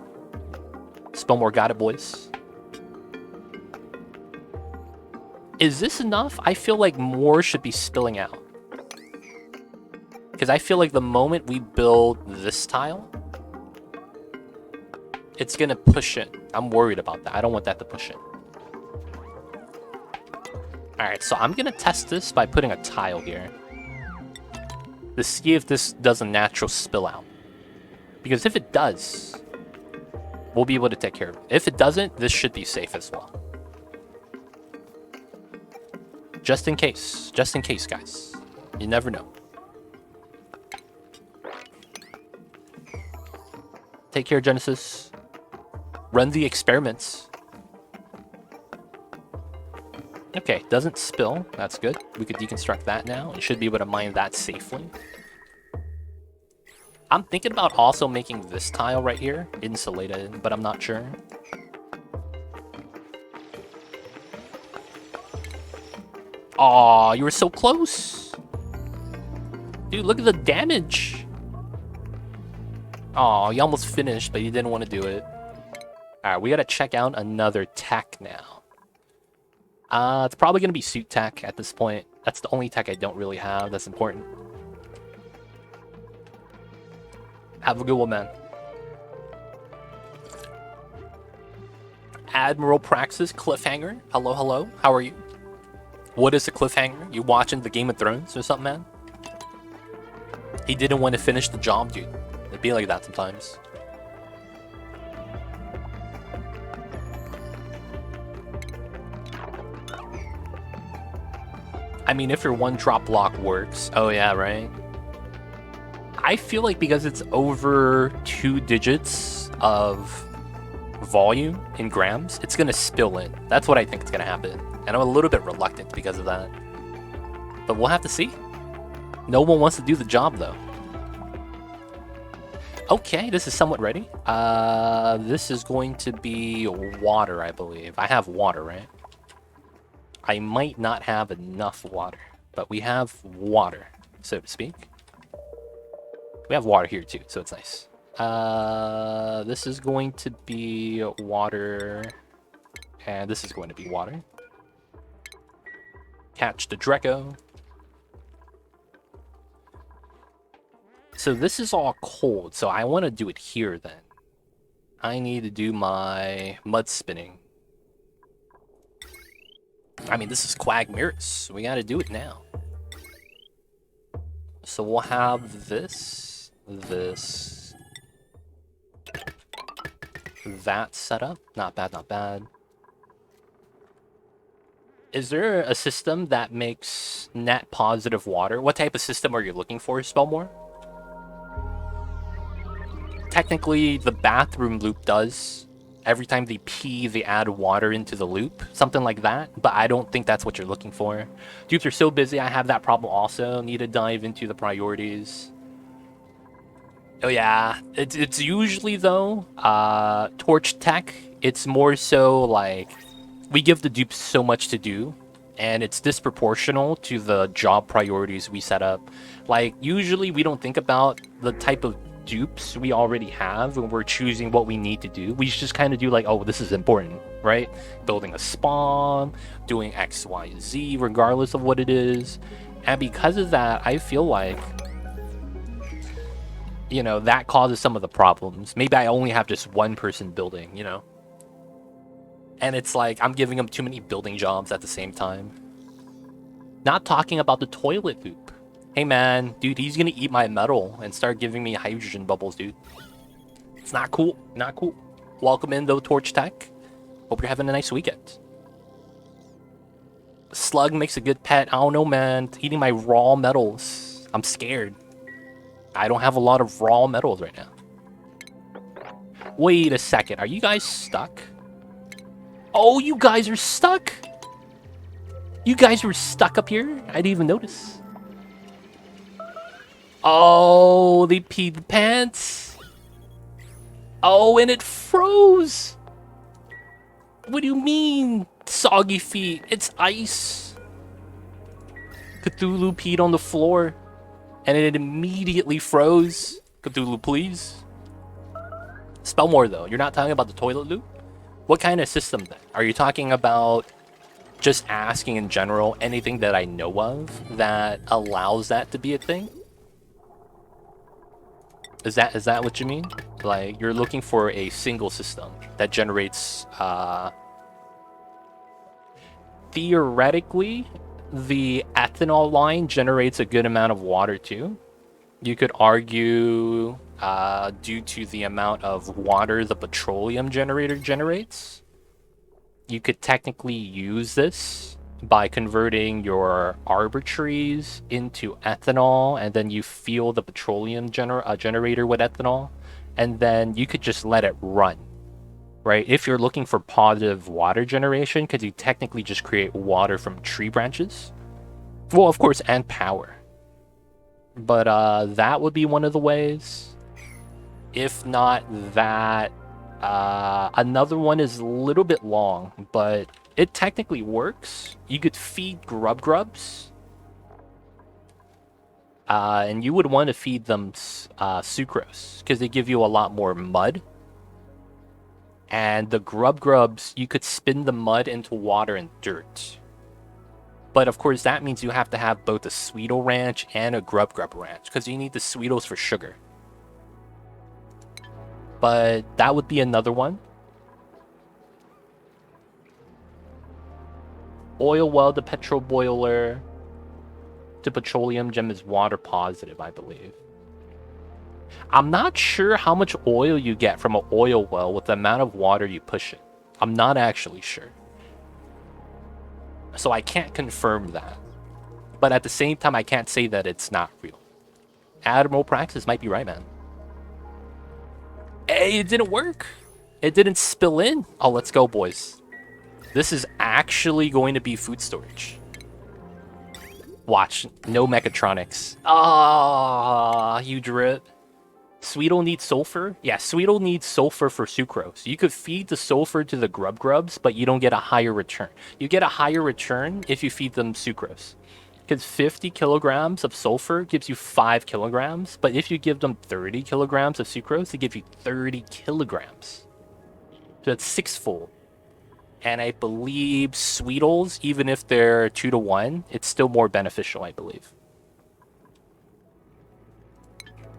Spellmore got it, boys. Is this enough? I feel like more should be spilling out. Because I feel like the moment we build this tile, it's going to push in. I'm worried about that. I don't want that to push in. Alright, so I'm going to test this by putting a tile here. To see if this does a natural spill out. Because if it does, we'll be able to take care of it. If it doesn't, this should be safe as well. Just in case, guys. You never know. Take care, Genesis. Run the experiments. Okay, doesn't spill. That's good. We could deconstruct that now. We should be able to mine that safely. I'm thinking about also making this tile right here insulated, but I'm not sure. Aw, you were so close. Dude, look at the damage. Aw, you almost finished, but you didn't want to do it. Alright, we gotta check out another tech now. It's probably gonna be suit tech at this point. That's the only tech I don't really have that's important. Have a good one, man. Admiral Praxis cliffhanger. Hello, hello. How are you? What is a cliffhanger? You watching the Game of Thrones or something, man? He didn't want to finish the job, dude. It'd be like that sometimes. I mean, if your one drop block works. Oh yeah, right? I feel like because it's over 2 digits of volume in grams, it's gonna spill in. That's what I think is gonna happen. And I'm a little bit reluctant because of that. But we'll have to see. No one wants to do the job though. Okay, this is somewhat ready. This is going to be water, I believe. I have water, right? I might not have enough water, but we have water, so to speak. We have water here too, so it's nice. This is going to be water, and this is going to be water. Catch the Draco. So this is all cold, so I want to do it here then. I need to do my mud spinning. I mean, this is Quagmire, so we gotta do it now. So we'll have this, that set up. Not bad, not bad. Is there a system that makes net positive water? What type of system are you looking for, Spellmore? Technically, the bathroom loop does. Every time they pee, they add water into the loop. Something like that. But I don't think that's what you're looking for. Dudes are so busy. I have that problem also. Need to dive into the priorities. Oh yeah. It's usually, though, torch tech. It's more so like we give the dupes so much to do. And it's disproportional to the job priorities we set up. Like, usually we don't think about the type of dupes we already have when we're choosing what we need to do. We just kind of do like, oh, this is important, right? Building a spawn, doing X, Y, Z, regardless of what it is. And because of that, I feel like, you know, that causes some of the problems. Maybe I only have just one person building, you know? And it's like, I'm giving them too many building jobs at the same time. Not talking about the toilet loop. Hey man, dude, he's gonna eat my metal and start giving me hydrogen bubbles, dude. It's not cool, not cool. Welcome in, though, Torch Tech. Hope you're having a nice weekend. Slug makes a good pet. I don't know, man. It's eating my raw metals. I'm scared. I don't have a lot of raw metals right now. Wait a second. Are you guys stuck? Oh, you guys are stuck? You guys were stuck up here? I didn't even notice. Oh, they peed the pants. Oh, and it froze. What do you mean, soggy feet? It's ice. Cthulhu peed on the floor, and it immediately froze. Cthulhu, please. Spell more, though. You're not talking about the toilet loop? What kind of system, then? Are you talking about just asking in general anything that I know of that allows that to be a thing? Is that what you mean? Like, you're looking for a single system that generates, theoretically, the ethanol line generates a good amount of water too. You could argue, due to the amount of water the petroleum generator generates, you could technically use this by converting your arbor trees into ethanol, and then you fuel the petroleum generator with ethanol, and then you could just let it run, right? If you're looking for positive water generation, because you technically just create water from tree branches. Well, of course, and power. But that would be one of the ways. If not that, another one is a little bit long, but it technically works. You could feed grubs. And you would want to feed them sucrose, because they give you a lot more mud. And the grubs, you could spin the mud into water and dirt. But of course, that means you have to have both a Sweetle ranch and a grub ranch, because you need the Sweetles for sugar. But that would be another one. Oil well, the petrol boiler. The petroleum gem is water positive, I believe. I'm not sure how much oil you get from an oil well with the amount of water you push it. I'm not actually sure. So I can't confirm that. But at the same time, I can't say that it's not real. Admiral Praxis might be right, man. Hey, it didn't work. It didn't spill in. Oh, let's go, boys. This is actually going to be food storage. Watch. No mechatronics. Ah, huge rip. Sweetle needs sulfur? Yeah, Sweetle needs sulfur for sucrose. You could feed the sulfur to the grubs, but you don't get a higher return. You get a higher return if you feed them sucrose. Because 50 kilograms of sulfur gives you 5 kilograms, but if you give them 30 kilograms of sucrose, they give you 30 kilograms. So that's sixfold. And I believe Sweetles, even if they're 2-to-1, it's still more beneficial, I believe.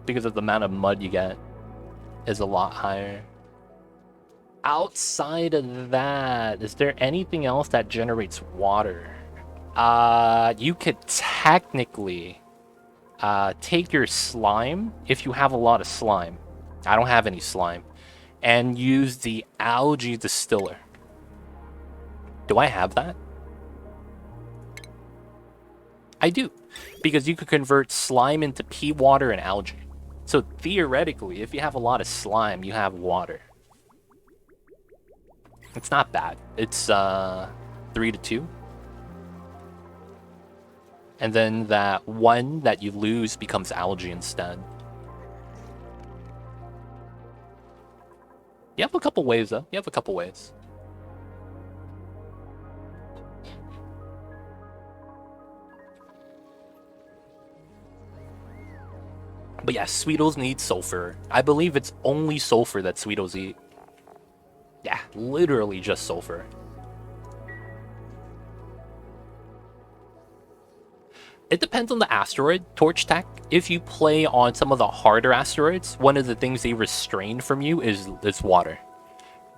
Because of the amount of mud you get is a lot higher. Outside of that, is there anything else that generates water? You could technically take your slime, if you have a lot of slime. I don't have any slime. And use the algae distiller. Do I have that? I do. Because you could convert slime into pea water and algae. So theoretically, if you have a lot of slime, you have water. It's not bad. It's 3-to-2. And then that one that you lose becomes algae instead. You have a couple ways, though. You have a couple ways. But yeah, Sweetles need sulfur. I believe it's only sulfur that Sweetles eat. Yeah, literally just sulfur. It depends on the asteroid, Torch Tech. If you play on some of the harder asteroids, one of the things they restrain from you is water.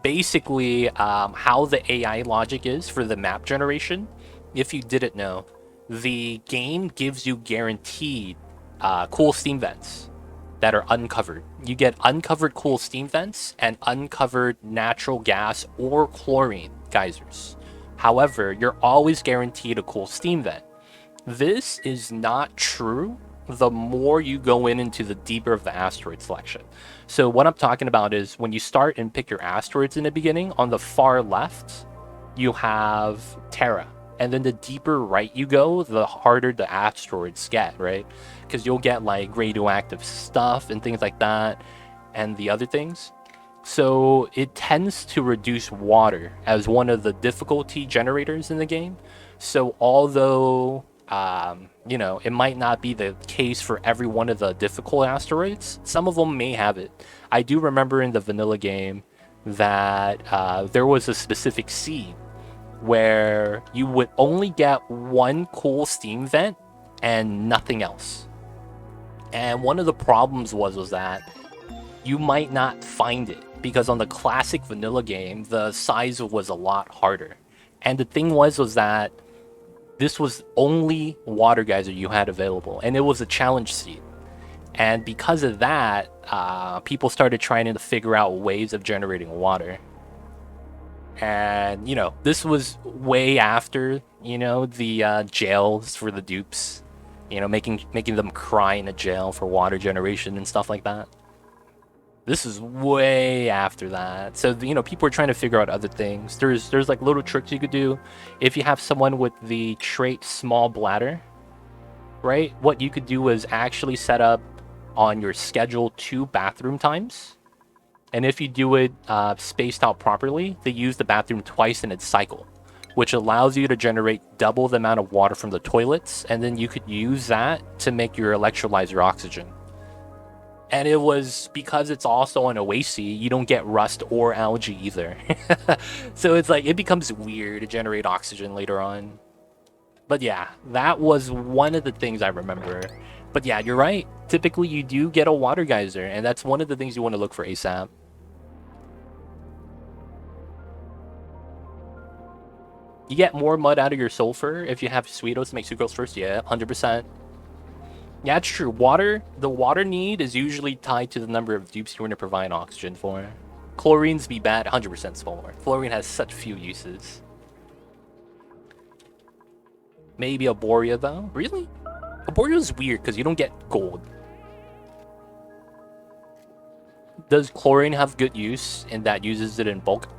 Basically, how the AI logic is for the map generation, if you didn't know, the game gives you guaranteed cool steam vents that are uncovered. You get uncovered cool steam vents and uncovered natural gas or chlorine geysers. However, you're always guaranteed a cool steam vent. This is not true the more you go into the deeper of the asteroid selection. So what I'm talking about is when you start and pick your asteroids in the beginning, on the far left, you have Terra. And then the deeper right you go, the harder the asteroids get, right? Because you'll get like radioactive stuff and things like that, and the other things. So it tends to reduce water as one of the difficulty generators in the game. So although it might not be the case for every one of the difficult asteroids, some of them may have it. I do remember in the vanilla game that there was a specific seed where you would only get one cool steam vent and nothing else. And one of the problems was that you might not find it because on the classic vanilla game, the size was a lot harder. And the thing was that this was only water geyser you had available, and it was a challenge seed. And because of that, people started trying to figure out ways of generating water. And this was way after the jails for the dupes, making them cry in a jail for water generation and stuff like that. This is way after that. So, people are trying to figure out other things. There's like little tricks you could do. If you have someone with the trait small bladder, right? What you could do is actually set up on your schedule 2 bathroom times. And if you do it spaced out properly, they use the bathroom twice in its cycle, which allows you to generate double the amount of water from the toilets. And then you could use that to make your electrolyzer oxygen. And it was because it's also an oasis, you don't get rust or algae either. So it's like, it becomes weird to generate oxygen later on. But yeah, that was one of the things I remember. But yeah, you're right. Typically, you do get a water geyser, and that's one of the things you want to look for ASAP. You get more mud out of your sulfur if you have Sweetos to make sucrose first. Yeah, 100%. Yeah, it's true. The water need is usually tied to the number of dupes you want to provide oxygen for. Chlorines be bad, 100% smaller. Chlorine has such few uses. Maybe Arborea, though. Really? Arborea is weird because you don't get gold. Does chlorine have good use and that uses it in bulk?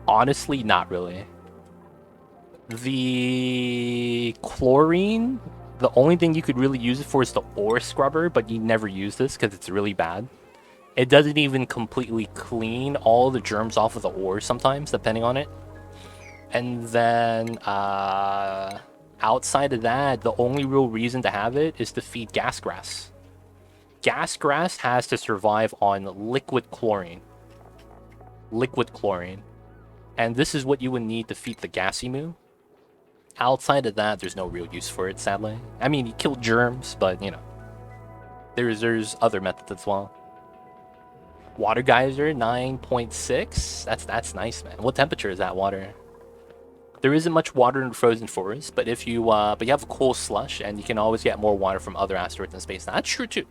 Honestly, not really. The chlorine, the only thing you could really use it for is the ore scrubber, but you never use this because it's really bad. It doesn't even completely clean all the germs off of the ore sometimes, depending on it. And then outside of that, the only real reason to have it is to feed gas grass. Gas grass has to survive on liquid chlorine. Liquid chlorine. And this is what you would need to feed the Gassimu. Outside of that, there's no real use for it, sadly. I mean, you kill germs, but, there's other methods as well. Water geyser, 9.6. That's nice, man. What temperature is that water? There isn't much water in the frozen forest, but if you have a cool slush, and you can always get more water from other asteroids in space. Now, that's true, too.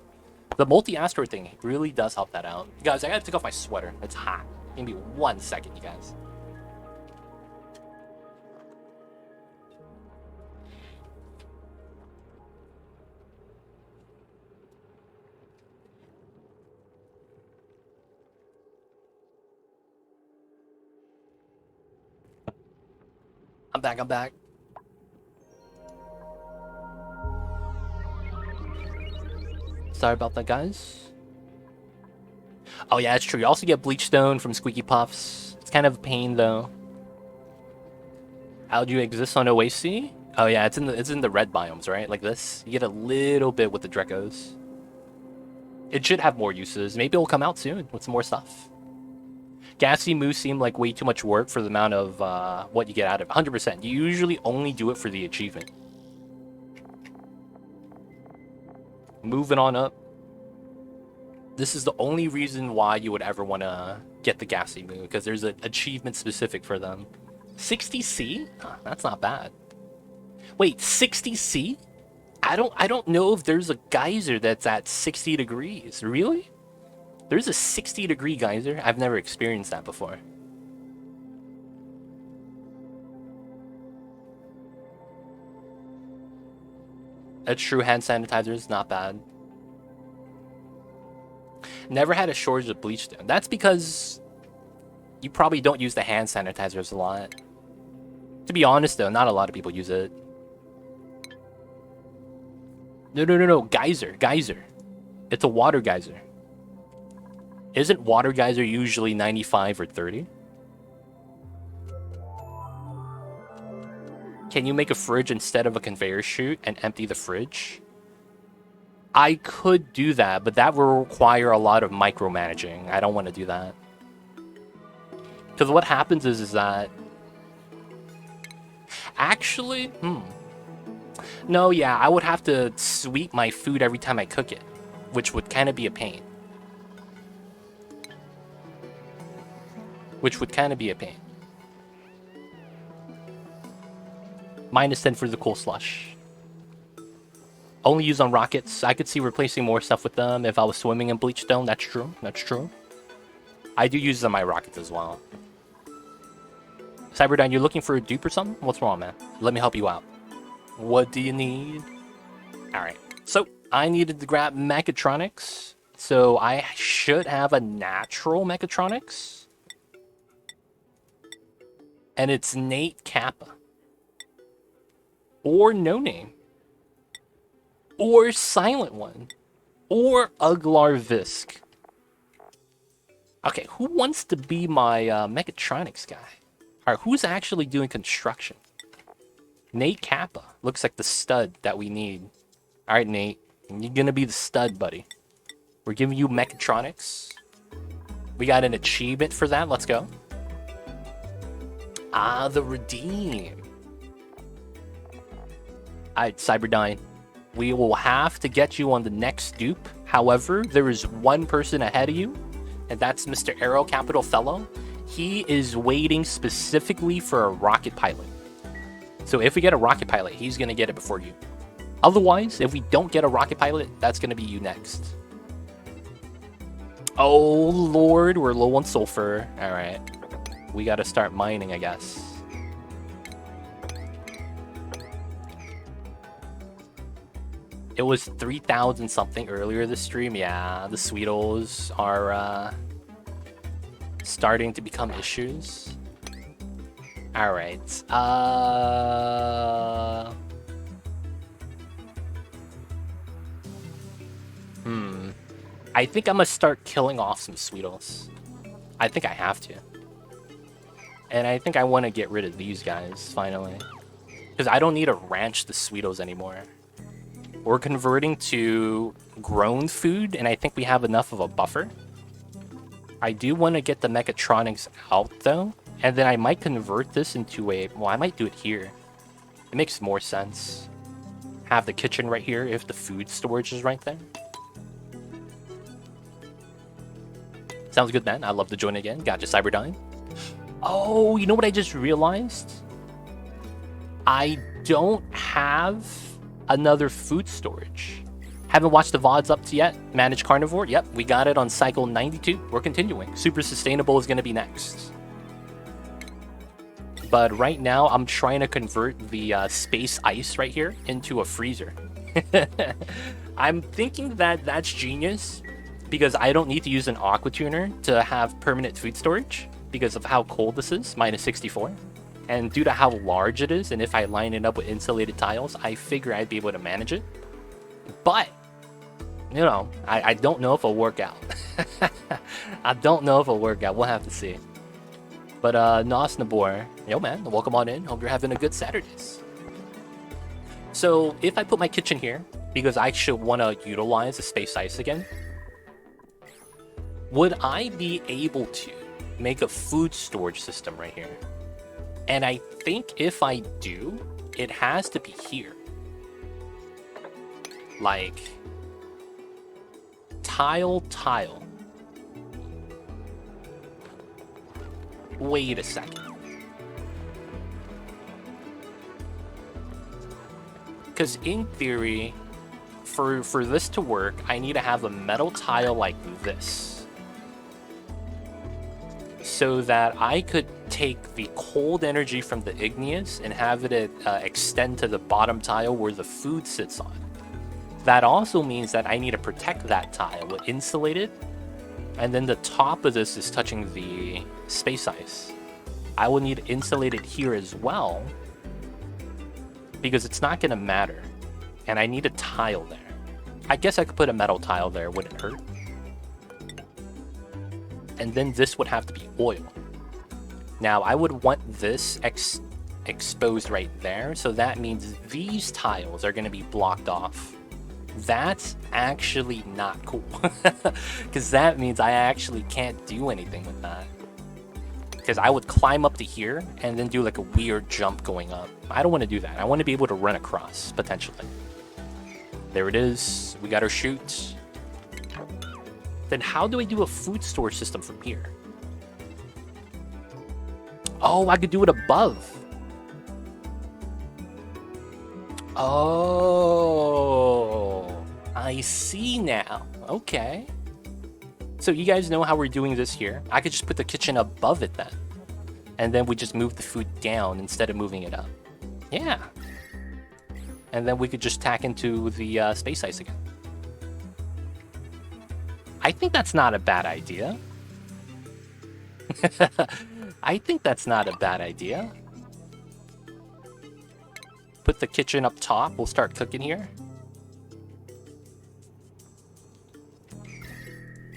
The multi-asteroid thing really does help that out. Guys, I gotta take off my sweater. It's hot. Give me 1 second, you guys. I'm back. Sorry about that, guys. Oh yeah, it's true. You also get bleach stone from squeaky puffs. It's kind of a pain though. Algae exists on Oasis? Oh yeah, it's in the red biomes, right? Like this. You get a little bit with the Drekos. It should have more uses. Maybe it'll come out soon with some more stuff. Gassy Moose seem like way too much work for the amount of what you get out of it. 100%. You usually only do it for the achievement. Moving on up. This is the only reason why you would ever want to get the Gassy Moon, because there's an achievement specific for them. 60C? Huh, that's not bad. Wait, 60C? I don't know if there's a geyser that's at 60 degrees. Really? There's a 60-degree geyser? I've never experienced that before. A true hand sanitizer is not bad. Never had a shortage of bleach stone. That's because you probably don't use the hand sanitizers a lot. To be honest, though, not a lot of people use it. No. Geyser. It's a water geyser. Isn't water geyser usually 95 or 30? Can you make a fridge instead of a conveyor chute and empty the fridge? I could do that, but that will require a lot of micromanaging. I don't want to do that. Because what happens is that... Actually, no, yeah, I would have to sweep my food every time I cook it, which would kind of be a pain. -10 for the cool slush. Only use on rockets. I could see replacing more stuff with them if I was swimming in bleach stone. That's true. I do use them on my rockets as well. Cyberdyne, you're looking for a dupe or something? What's wrong, man? Let me help you out. What do you need? Alright, so I needed to grab mechatronics. So I should have a natural mechatronics. And it's Nate Kappa. Or No Name. Or Silent One. Or Uglar Visk. Okay, who wants to be my mechatronics guy? Alright, who's actually doing construction? Nate Kappa. Looks like the stud that we need. Alright, Nate. You're gonna be the stud, buddy. We're giving you mechatronics. We got an achievement for that. Let's go. Ah, the redeem. Alright, Cyberdyne. We will have to get you on the next dupe. However, there is one person ahead of you, and that's Mr. Arrow Capital Fellow. He is waiting specifically for a rocket pilot. So if we get a rocket pilot, he's going to get it before you. Otherwise, if we don't get a rocket pilot, that's going to be you next. Oh, Lord, we're low on sulfur. All right. We got to start mining, I guess. It was 3,000 something earlier this stream. Yeah, the Sweetles are starting to become issues. All right. I think I'm gonna start killing off some Sweetles. I think I have to. And I think I want to get rid of these guys finally, because I don't need to ranch the Sweetles anymore. We're converting to grown food, and I think we have enough of a buffer. I do want to get the mechatronics out, though, and then I might convert this into a... Well, I might do it here. It makes more sense. Have the kitchen right here if the food storage is right there. Sounds good, man. I'd love to join again. Gotcha, Cyberdyne. Oh, you know what I just realized? I don't have another food storage. Haven't watched the VODs up to yet. Managed Carnivore. Yep, we got it on cycle 92. We're continuing. Super Sustainable is going to be next. But right now, I'm trying to convert the space ice right here into a freezer. I'm thinking that that's genius, because I don't need to use an aqua tuner to have permanent food storage because of how cold this is, -64. And due to how large it is, and if I line it up with insulated tiles, I figure I'd be able to manage it. But, you know, I don't know if it'll work out. I don't know if it'll work out. We'll have to see. But, Nos Nabor, yo man, welcome on in. Hope you're having a good Saturdays. So, if I put my kitchen here, because I should want to utilize the space ice again, would I be able to make a food storage system right here? And I think if I do, it has to be here. Like, tile. Wait a second. Because in theory, for this to work, I need to have a metal tile like this, so that I could take the cold energy from the igneous and have it extend to the bottom tile where the food sits on. That also means that I need to protect that tile with insulated And then the top of this is touching the space ice. I will need to insulate it here as well, because it's not going to matter. And I need a tile there. I guess I could put a metal tile there, wouldn't hurt. And then this would have to be oil. Now, I would want this exposed right there, so that means these tiles are going to be blocked off. That's actually not cool, because that means I actually can't do anything with that. Because I would climb up to here and then do like a weird jump going up. I don't want to do that. I want to be able to run across, potentially. There it is. We got our chute. Then how do I do a food storage system from here? Oh, I could do it above. Oh, I see now. Okay. So you guys know how we're doing this here. I could just put the kitchen above it then. And then we just move the food down instead of moving it up. Yeah. And then we could just tack into the space ice again. I think that's not a bad idea. I think that's not a bad idea. Put the kitchen up top. We'll start cooking here.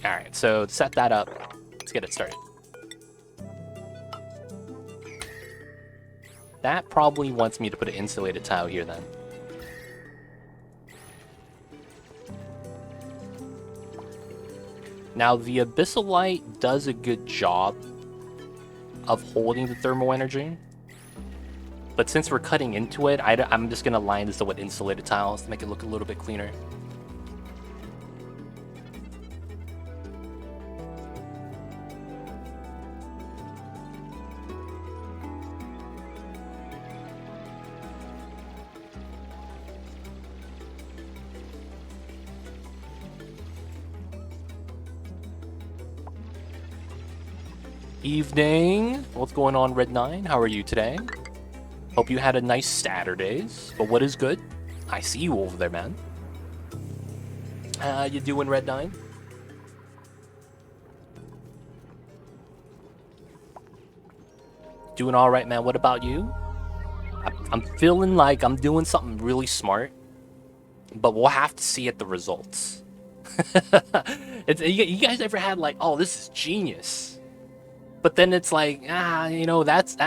Alright, so set that up. Let's get it started. That probably wants me to put an insulated tile here then. Now, the Abyssal Light does a good job of holding the thermal energy. But since we're cutting into it, I'm just going to line this up with insulated tiles to make it look a little bit cleaner. Evening. What's going on, Red 9? How are you today? Hope you had a nice Saturdays. But what is good? I see you over there, man. How you doing, Red 9? Doing all right, man. What about you? I'm feeling like I'm doing something really smart, but we'll have to see at the results. You guys ever had like, oh, this is genius? But then it's like, you know, that's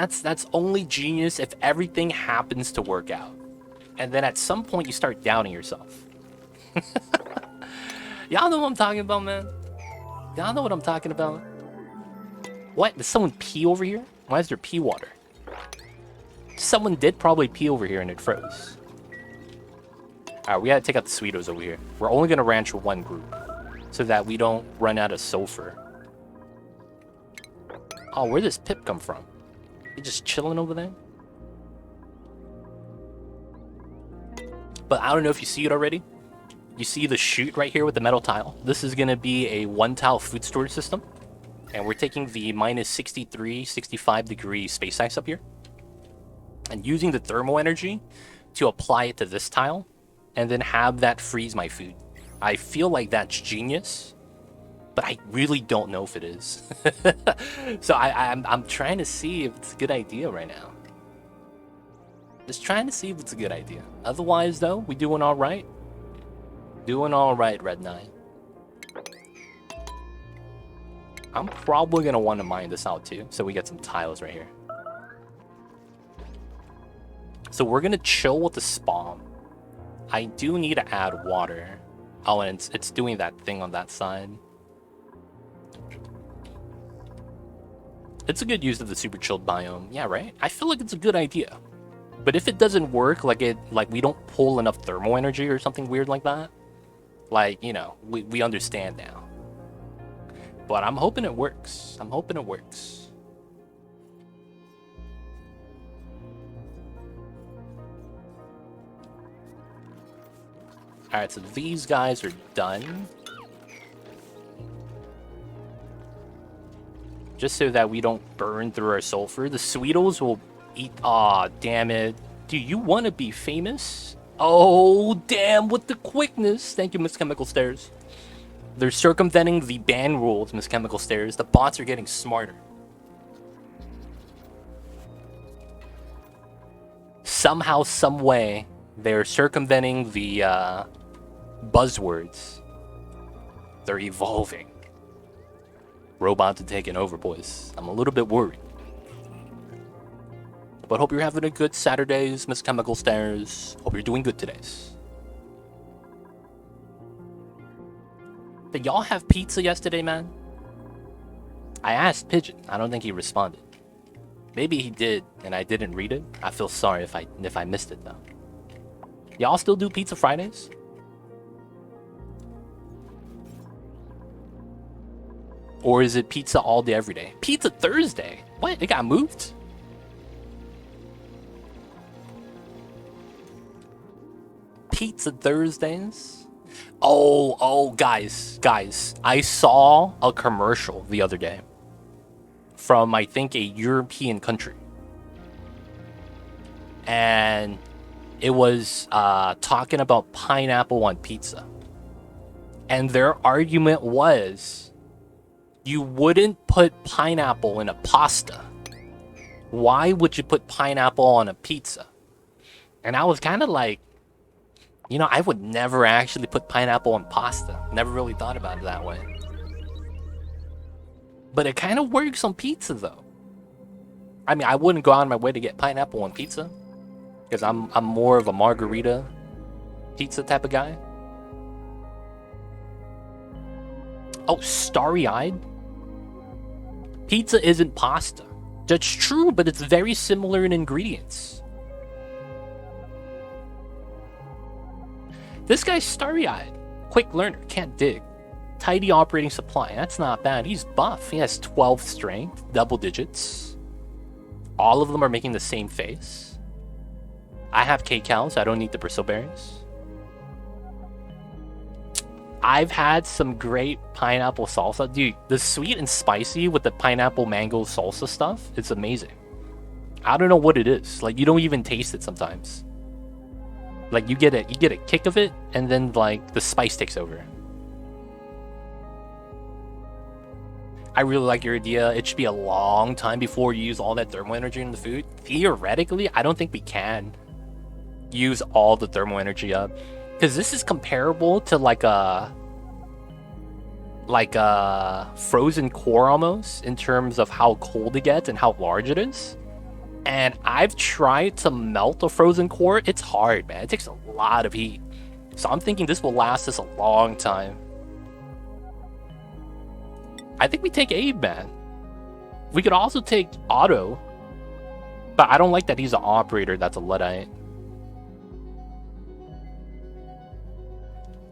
only genius if everything happens to work out. And then at some point you start doubting yourself. Y'all know what I'm talking about, man? Y'all know what I'm talking about? What? Did someone pee over here? Why is there pee water? Someone did probably pee over here and it froze. Alright, we gotta take out the Sweetos over here. We're only gonna ranch for one group, so that we don't run out of sulfur. Oh, where'd this Pip come from? He just chilling over there? But I don't know if you see it already. You see the chute right here with the metal tile? This is gonna be a one-tile food storage system. And we're taking the minus 63, 65 degree space ice up here. And using the thermal energy to apply it to this tile. And then have that freeze my food. I feel like that's genius. But I really don't know if it is. So I'm trying to see if it's a good idea right now. Just trying to see if it's a good idea. Otherwise, though, we doing all right. Doing all right, Red 9. I'm probably going to want to mine this out, too. So we get some tiles right here. So we're going to chill with the spawn. I do need to add water. Oh, and it's doing that thing on that side. It's a good use of the super chilled biome. Yeah, right? I feel like it's a good idea. But if it doesn't work, like we don't pull enough thermal energy or something weird like that, like, you know, we understand now. But I'm hoping it works. I'm hoping it works. Alright, so these guys are done. Just so that we don't burn through our sulfur. The Sweetles will eat... Aw, damn it. Do you want to be famous? Oh, damn, with the quickness. Thank you, Miss Chemical Stairs. They're circumventing the ban rules, Miss Chemical Stairs. The bots are getting smarter. Somehow, some way, they're circumventing the buzzwords. They're evolving. Robots are taking over, boys. I'm a little bit worried. But hope you're having a good Saturdays, Miss Chemical Stairs. Hope you're doing good todays. Did y'all have pizza yesterday, man? I asked Pigeon. I don't think he responded. Maybe he did, and I didn't read it. I feel sorry if I missed it, though. Y'all still do Pizza Fridays? Or is it pizza all day, every day? Pizza Thursday? What? It got moved? Pizza Thursdays? Oh, guys. I saw a commercial the other day from, I think, a European country. And it was talking about pineapple on pizza. And their argument was, you wouldn't put pineapple in a pasta. Why would you put pineapple on a pizza? And I was kind of like, you know, I would never actually put pineapple on pasta. Never really thought about it that way. But it kind of works on pizza, though. I mean, I wouldn't go out of my way to get pineapple on pizza, because I'm more of a margarita pizza type of guy. Oh, starry-eyed? Pizza isn't pasta. That's true, but it's very similar in ingredients. This guy's starry-eyed. Quick learner, can't dig. Tidy operating supply, that's not bad. He's buff. He has 12 strength, double digits. All of them are making the same face. I have K-Cal, so I don't need the bristleberries. I've had some great pineapple salsa. Dude, the sweet and spicy with the pineapple mango salsa stuff, it's amazing. I don't know what it is. Like, you don't even taste it sometimes. Like, you get a kick of it, and then, like, the spice takes over. I really like your idea. It should be a long time before you use all that thermal energy in the food. Theoretically, I don't think we can use all the thermal energy up. Because this is comparable to, like a frozen core almost, in terms of how cold it gets and how large it is. And I've tried to melt a frozen core. It's hard, man. It takes a lot of heat. So I'm thinking this will last us a long time. I think we take Abe, man. We could also take Otto. But I don't like that he's an operator that's a Luddite.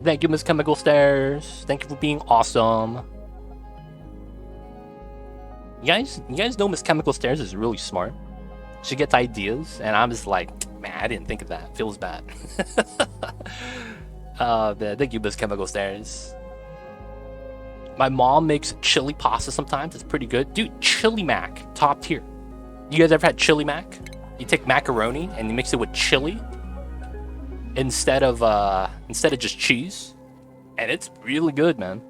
Thank you, Miss Chemical Stairs. Thank you for being awesome. You guys know Miss Chemical Stairs is really smart. She gets ideas, and I'm just like, man, I didn't think of that. Feels bad. Thank you, Miss Chemical Stairs. My mom makes chili pasta sometimes. It's pretty good. Dude, chili mac, top tier. You guys ever had chili mac? You take macaroni and you mix it with chili instead of just cheese, and it's really good, man.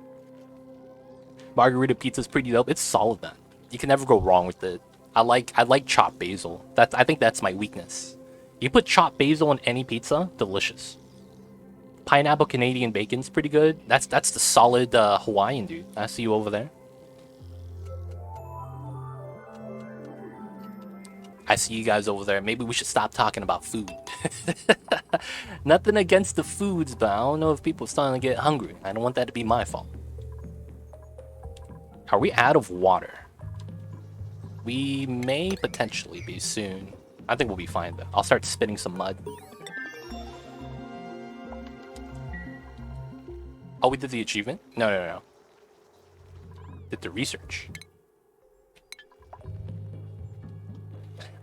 Margarita pizza's pretty dope. It's solid, man. You can never go wrong with it. I like chopped basil. I think that's my weakness. You put chopped basil on any pizza, delicious. Pineapple Canadian bacon's pretty good. That's the solid Hawaiian, dude. I see you over there. I see you guys over there. Maybe we should stop talking about food. Nothing against the foods, but I don't know if people are starting to get hungry. I don't want that to be my fault. Are we out of water? We may potentially be soon. I think we'll be fine, though. I'll start spitting some mud. Oh, we did the achievement? No. Did the research.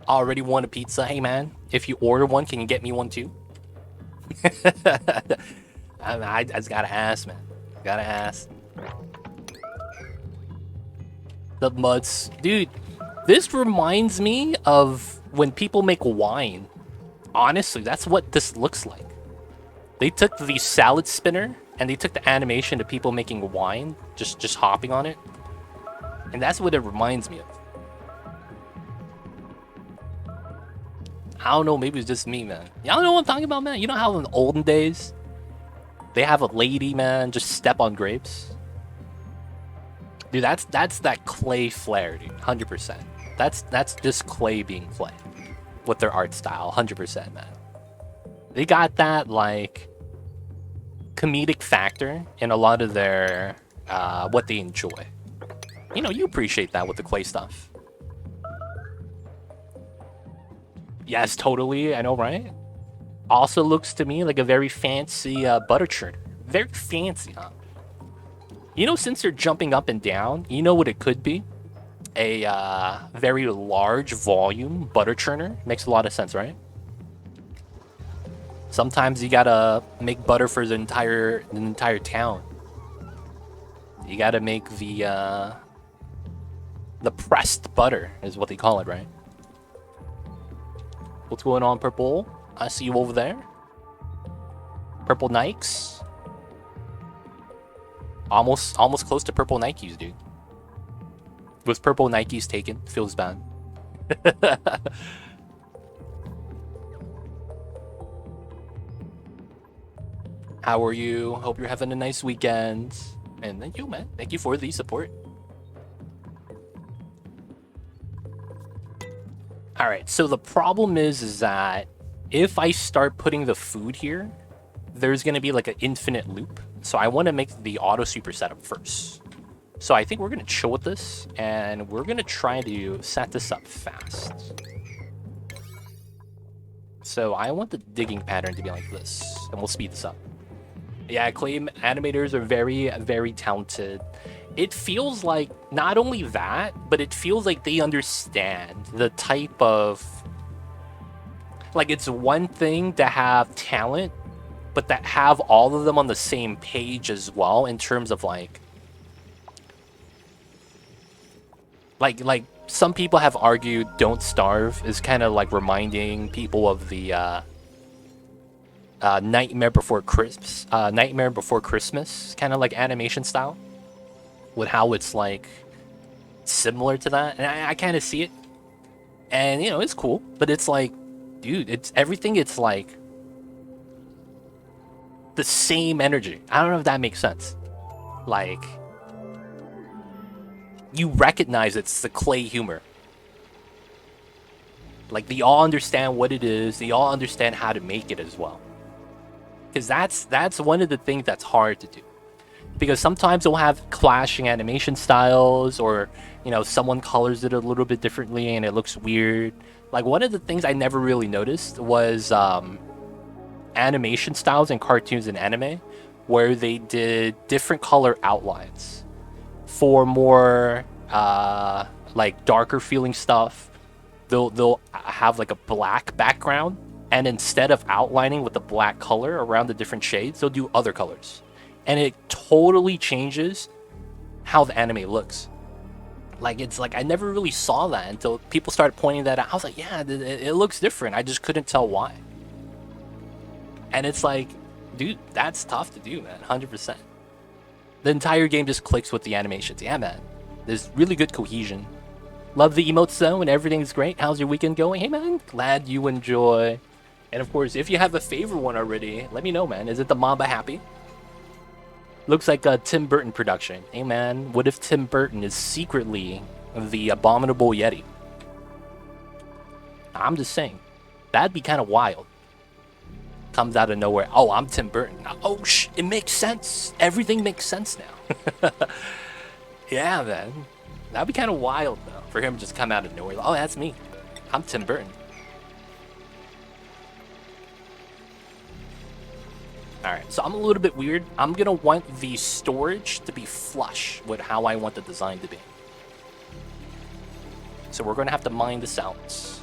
Already want a pizza? Hey, man. If you order one, can you get me one, too? I just gotta ask, man. Gotta ask. The muds. Dude, this reminds me of when people make wine. Honestly, that's what this looks like. They took the salad spinner and they took the animation to people making wine, just hopping on it. And that's what it reminds me of. I don't know, maybe it's just me, man. Y'all know what I'm talking about, man? You know how in the olden days, they have a lady, man, just step on grapes? Dude, that's that clay flair, dude, 100%. That's just clay being clay with their art style, 100%, man. They got that, like, comedic factor in a lot of their, what they enjoy. You know, you appreciate that with the clay stuff. Yes, totally, I know, right? Also looks to me like a very fancy butter churner. Very fancy, huh? You know, since they're jumping up and down, you know what it could be? A very large volume butter churner. Makes a lot of sense, right? Sometimes you gotta make butter for the entire town. You gotta make the pressed butter is what they call it, right? What's going on, Purple? I see you over there. Purple Nikes. Almost close to purple Nikes, dude. With purple Nikes taken, feels bad. How are you? Hope you're having a nice weekend. And thank you, man. Thank you for the support. Alright, so the problem is that if I start putting the food here, there's going to be like an infinite loop. So I want to make the auto super setup first. So I think we're going to chill with this, and we're going to try to set this up fast. So I want the digging pattern to be like this, and we'll speed this up. Yeah, clay animators are very, very talented. It feels like not only that, but it feels like they understand the type of... Like, it's one thing to have talent, but that have all of them on the same page as well in terms of like some people have argued Don't Starve is kind of like reminding people of the Nightmare Before Christmas kind of like animation style, with how it's like similar to that, and I kind of see it, and you know, it's cool, but it's like, dude, it's everything, it's like the same energy. I don't know if that makes sense. Like, you recognize it's the clay humor. Like, they all understand what it is. They all understand how to make it as well. Because that's one of the things that's hard to do. Because sometimes they'll have clashing animation styles, or, you know, someone colors it a little bit differently and it looks weird. Like, one of the things I never really noticed was animation styles in cartoons and anime where they did different color outlines for more like darker feeling stuff. They'll have like a black background, and instead of outlining with the black color around the different shades, they'll do other colors, and it totally changes how the anime looks. Like, it's like I never really saw that until people started pointing that out. I was like, yeah, it looks different. I just couldn't tell why. And it's like, dude, that's tough to do, man. 100%. The entire game just clicks with the animations. Yeah, man. There's really good cohesion. Love the emotes, though, and everything's great. How's your weekend going? Hey, man. Glad you enjoy. And, of course, if you have a favorite one already, let me know, man. Is it the Mamba Happy? Looks like a Tim Burton production. Hey, man. What if Tim Burton is secretly the Abominable Yeti? I'm just saying. That'd be kind of wild. Comes out of nowhere. Oh, I'm Tim Burton. Oh, it makes sense. Everything makes sense now. Yeah, man. That'd be kind of wild, though, for him to just come out of nowhere. Oh, that's me. I'm Tim Burton. Alright, so I'm a little bit weird. I'm going to want the storage to be flush with how I want the design to be. So we're going to have to mine this out.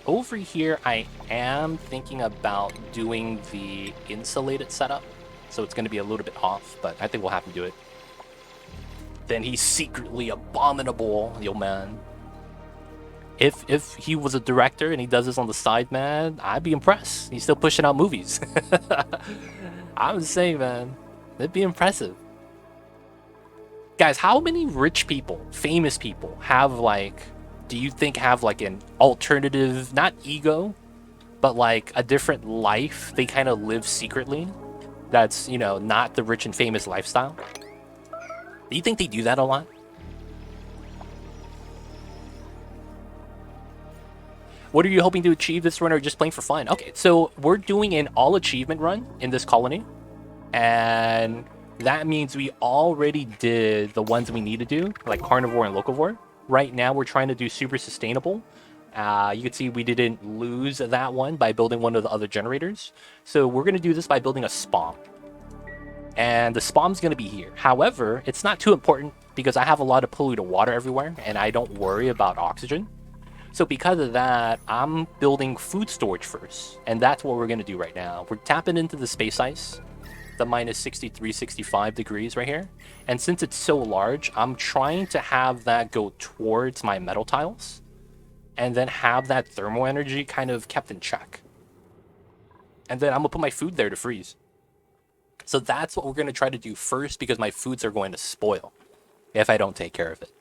Over here, I am thinking about doing the insulated setup. So it's going to be a little bit off, but I think we'll have to do it. Then he's secretly abominable, yo man. If he was a director and he does this on the side, man, I'd be impressed. He's still pushing out movies. I'm just saying, man, it'd be impressive. Guys, how many rich people, famous people, have like, do you think have like an alternative, not ego, but like a different life they kind of live secretly? That's, you know, not the rich and famous lifestyle. Do you think they do that a lot? What are you hoping to achieve this run, or just playing for fun? Okay, so we're doing an all achievement run in this colony, and that means we already did the ones we need to do, like carnivore and locavore. Right now, we're trying to do super sustainable. You can see we didn't lose that one by building one of the other generators. So we're going to do this by building a spawn. And the spawn's going to be here. However, it's not too important because I have a lot of polluted water everywhere, and I don't worry about oxygen. So because of that, I'm building food storage first, and that's what we're going to do right now. We're tapping into the space ice, the minus 63, 65 degrees right here. And since it's so large, I'm trying to have that go towards my metal tiles, and then have that thermal energy kind of kept in check. And then I'm going to put my food there to freeze. So that's what we're going to try to do first, because my foods are going to spoil if I don't take care of it.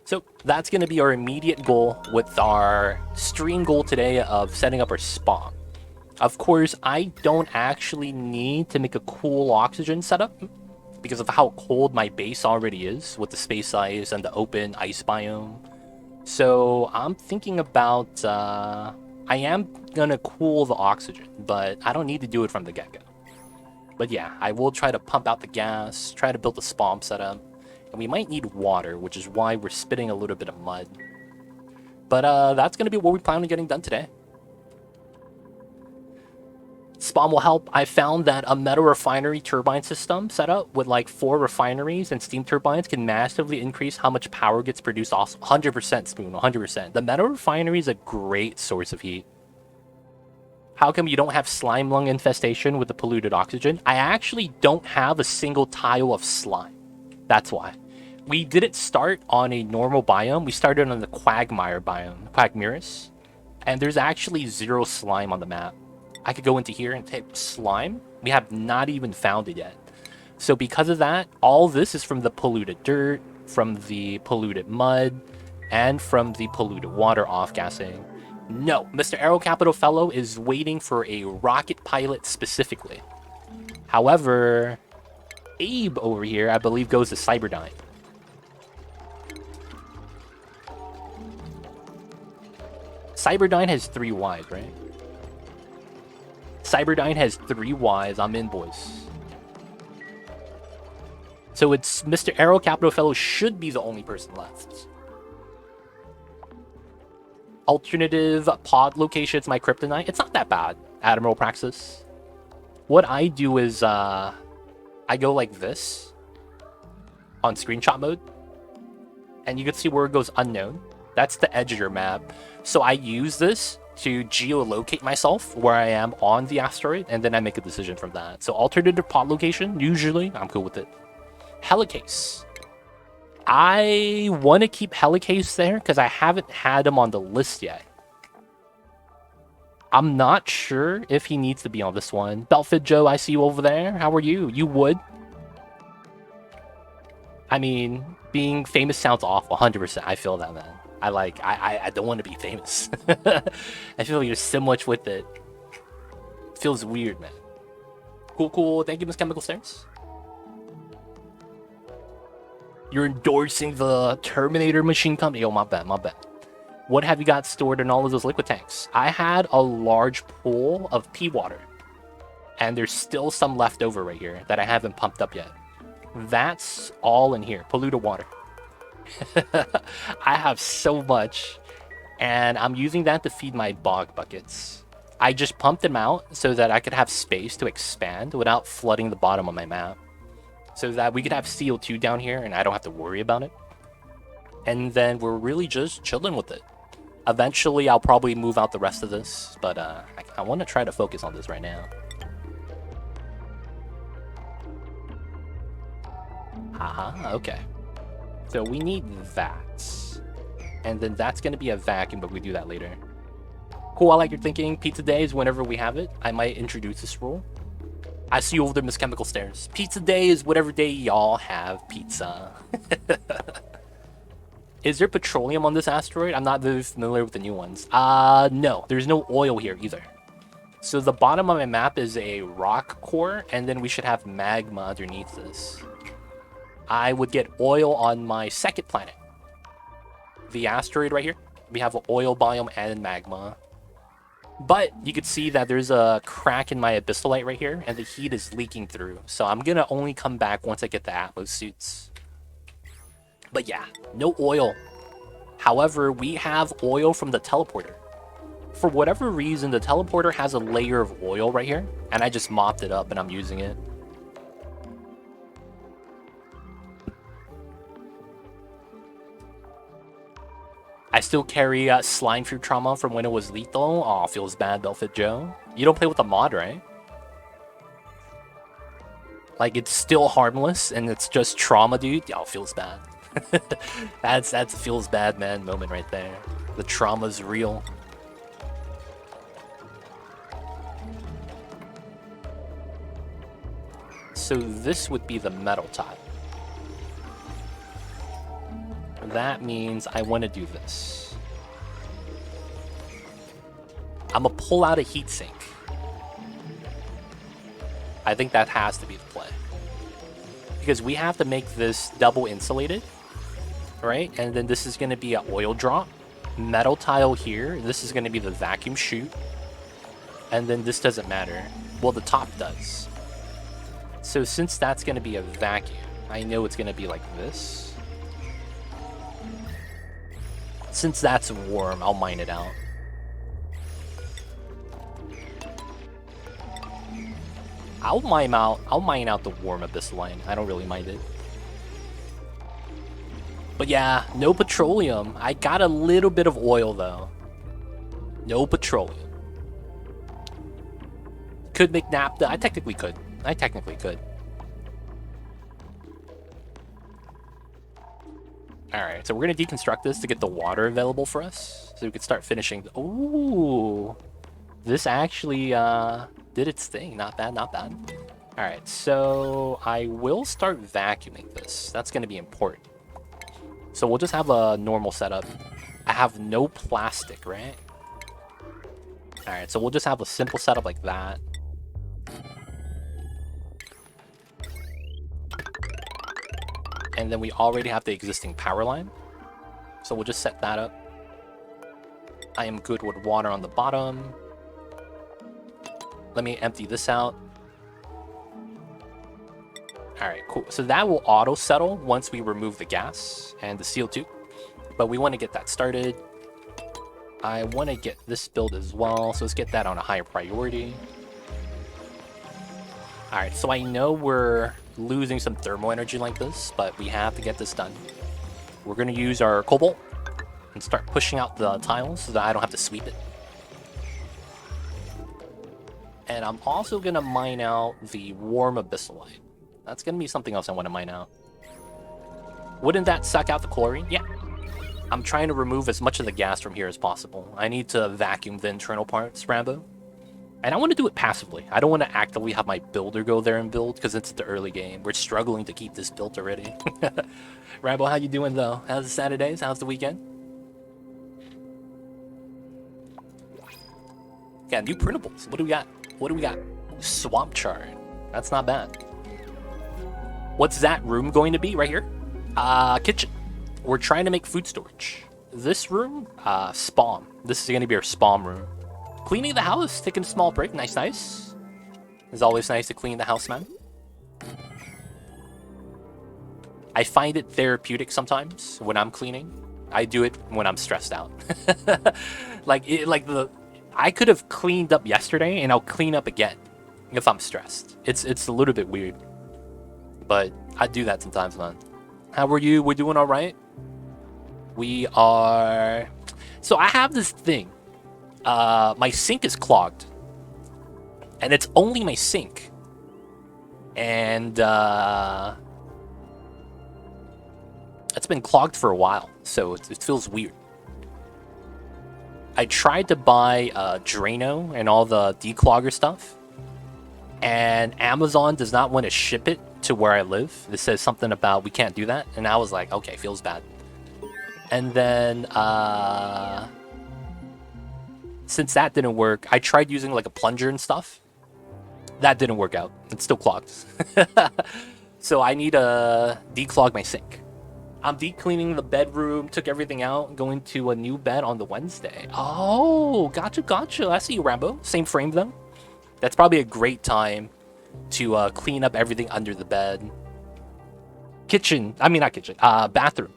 So that's going to be our immediate goal with our stream goal today of setting up our spawn. Of course, I don't actually need to make a cool oxygen setup because of how cold my base already is with the space ice and the open ice biome. So I'm thinking about, I am going to cool the oxygen, but I don't need to do it from the get-go. But yeah, I will try to pump out the gas, try to build a spawn setup. And we might need water, which is why we're spitting a little bit of mud. But that's going to be what we plan on getting done today. Spawn will help. I found that a metal refinery turbine system setup with like 4 refineries and steam turbines can massively increase how much power gets produced. Also, 100% Spoon, 100%. The metal refinery is a great source of heat. How come you don't have slime lung infestation with the polluted oxygen? I actually don't have a single tile of slime. That's why. We didn't start on a normal biome. We started on the Quagmire biome, Quagmiris. And there's actually 0 slime on the map. I could go into here and type slime. We have not even found it yet. So because of that, all this is from the polluted dirt, from the polluted mud, and from the polluted water off-gassing. No, Mr. Aero Capital Fellow is waiting for a rocket pilot specifically. However, Abe over here, I believe, goes to Cyberdyne. Cyberdyne has 3 Ys, right? Cyberdyne has 3 Ys. I'm in, boys. So it's Mr. Aero Capital Fellow should be the only person left. Alternative pod locations, my kryptonite. It's not that bad, Admiral Praxis. What I do is, I go like this on screenshot mode, and you can see where it goes unknown. That's the edge of your map. So I use this to geolocate myself where I am on the asteroid, and then I make a decision from that. So alternative pod location, usually, I'm cool with it. Helicase. I want to keep Helicase there because I haven't had him on the list yet. I'm not sure if he needs to be on this one. Belfit Joe, I see you over there. How are you? You would? I mean, being famous sounds awful. 100%. I feel that, man. I don't want to be famous. I feel like you're so much with it. Feels weird, man. Cool. Thank you, Miss Chemical Stairs. You're endorsing the Terminator machine company. Oh, my bad. What have you got stored in all of those liquid tanks? I had a large pool of pea water, and there's still some left over right here that I haven't pumped up yet. That's all in here. Polluted water. I have so much, and I'm using that to feed my bog buckets. I just pumped them out so that I could have space to expand without flooding the bottom of my map, so that we could have CO2 down here and I don't have to worry about it. And then we're really just chilling with it. Eventually, I'll probably move out the rest of this, but I want to try to focus on this right now. Okay. So we need that. And then that's going to be a vacuum, but we do that later. Cool, I like your thinking. Pizza day is whenever we have it. I might introduce this rule. I see you over there, Miss Chemical Stairs. Pizza day is whatever day y'all have pizza. Is there petroleum on this asteroid? I'm not very familiar with the new ones. No. There's no oil here either. So the bottom of my map is a rock core, and then we should have magma underneath this. I would get oil on my second planet. The asteroid right here. We have an oil biome and magma. But you could see that there's a crack in my abyssalite right here, and the heat is leaking through. So I'm gonna only come back once I get the Atmos suits. But yeah, no oil. However, we have oil from the teleporter. For whatever reason, the teleporter has a layer of oil right here, and I just mopped it up and I'm using it. I still carry slime fruit trauma from when it was lethal. Aw, feels bad, Belfit Joe. You don't play with the mod, right? Like, it's still harmless and it's just trauma, dude. Y'all feels bad. that's a feels bad man moment right there. The trauma's real. So this would be the metal tile. That means I want to do this. I'm gonna pull out a heatsink. I think that has to be the play. Because we have to make this double insulated, right? And then this is going to be an oil drop. Metal tile here. This is going to be the vacuum chute. And then this doesn't matter. Well, the top does. So since that's going to be a vacuum, I know it's going to be like this. Since that's warm, I'll mine it out. I'll mine out the warm abyss line. I don't really mind it. But yeah, no petroleum. I got a little bit of oil though. No petroleum. Could make naphtha. I technically could. Alright, so we're gonna deconstruct this to get the water available for us. So we could start finishing. Ooh. This actually did its thing. Not bad, not bad. Alright, so I will start vacuuming this. That's going to be important. So we'll just have a normal setup. I have no plastic, right? Alright, so we'll just have a simple setup like that. And then we already have the existing power line. So we'll just set that up. I am good with water on the bottom. Let me empty this out. Alright, cool. So that will auto-settle once we remove the gas and the CO2. But we want to get that started. I want to get this build as well, so let's get that on a higher priority. Alright, so I know we're losing some thermal energy like this, but we have to get this done. We're going to use our cobalt and start pushing out the tiles so that I don't have to sweep it. And I'm also going to mine out the warm abyssalite. That's going to be something else I want to mine out. Wouldn't that suck out the chlorine? Yeah. I'm trying to remove as much of the gas from here as possible. I need to vacuum the internal parts, Rambo. And I want to do it passively. I don't want to actively have my builder go there and build because it's the early game. We're struggling to keep this built already. Rambo, how you doing though? How's the Saturdays? How's the weekend? Yeah, new printables. What do we got? What do we got? Swamp chard. That's not bad. What's that room going to be right here? Kitchen. We're trying to make food storage. This room, spawn. This is going to be our spawn room. Cleaning the house, taking a small break. Nice, nice. It's always nice to clean the house, man. I find it therapeutic sometimes when I'm cleaning. I do it when I'm stressed out. I could have cleaned up yesterday and I'll clean up again if I'm stressed. It's a little bit weird, but I do that sometimes, man. How are you? We're doing all right. We are. So I have this thing. My sink is clogged, and it's only my sink, and it's been clogged for a while, so it feels weird. I tried to buy Drano and all the declogger stuff, and Amazon does not want to ship it to where I live. It says something about we can't do that, and I was like, okay, feels bad. And then since that didn't work, I tried using like a plunger and stuff. That didn't work out. It's still clogged. So I need to declog my sink. I'm deep cleaning the bedroom, took everything out, going to a new bed on the Wednesday. Oh, gotcha. I see you, Rambo. Same frame though. That's probably a great time to clean up everything under the bed. Kitchen. I mean, not kitchen. Bathroom.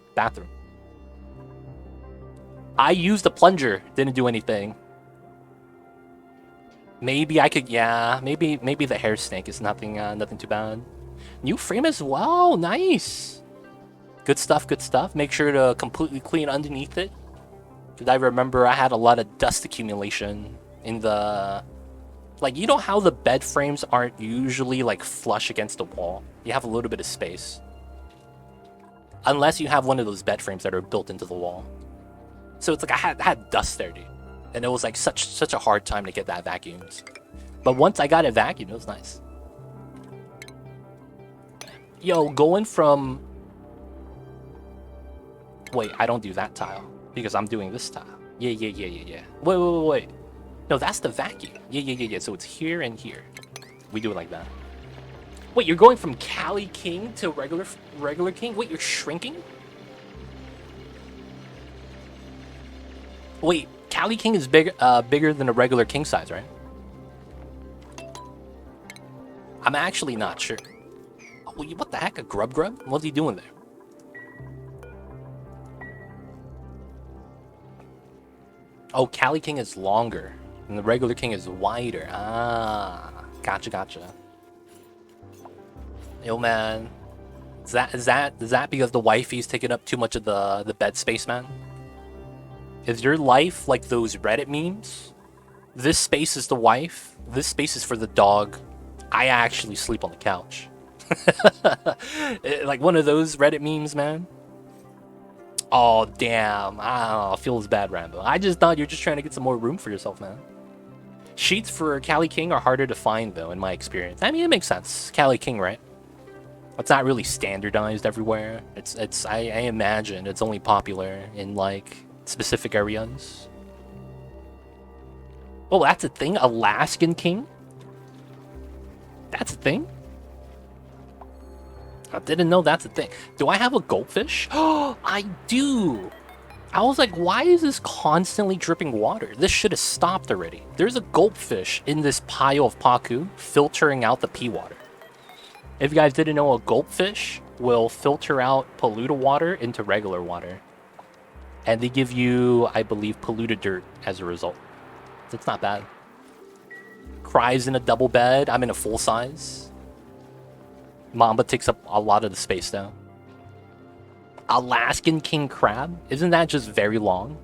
I used a plunger. Didn't do anything. Maybe I could. Yeah. Maybe the hair snake is nothing. Nothing too bad. New frame as well. Nice. Good stuff. Make sure to completely clean underneath it. Because I remember I had a lot of dust accumulation in the... Like, you know how the bed frames aren't usually, like, flush against the wall? You have a little bit of space. Unless you have one of those bed frames that are built into the wall. So it's like I had dust there, dude. And it was, like, such a hard time to get that vacuumed. But once I got it vacuumed, it was nice. Yo, going from... Wait, I don't do that tile. Because I'm doing this tile. Yeah. Wait. No, that's the vacuum. Yeah. So it's here and here. We do it like that. Wait, you're going from Cali King to regular King? Wait, you're shrinking? Wait, Cali King is bigger than a regular king size, right? I'm actually not sure. Oh, what the heck? A grub? What's he doing there? Oh, Cali King is longer, and the regular King is wider. Ah, gotcha. Yo, man, is that because the wifey's taking up too much of the bed space, man? Is your life like those Reddit memes? This space is the wife. This space is for the dog. I actually sleep on the couch. Like one of those Reddit memes, man. Oh, damn. Oh, feels bad, Rambo. I just thought you're just trying to get some more room for yourself, man. Sheets for Cali King are harder to find, though, in my experience. I mean, it makes sense. Cali King, right? It's not really standardized everywhere. I imagine it's only popular in, like, specific areas. Oh, that's a thing? Alaskan King? That's a thing? I didn't know that's a thing. Do I have a goldfish? Oh, I do. I was like, why is this constantly dripping water? This should have stopped already. There's a goldfish in this pile of Paku filtering out the pee water. If you guys didn't know, a goldfish will filter out polluted water into regular water. And they give you, I believe, polluted dirt as a result. It's not bad. Cries in a double bed. I'm in a full size. Mamba takes up a lot of the space now. Alaskan king crab? Isn't that just very long?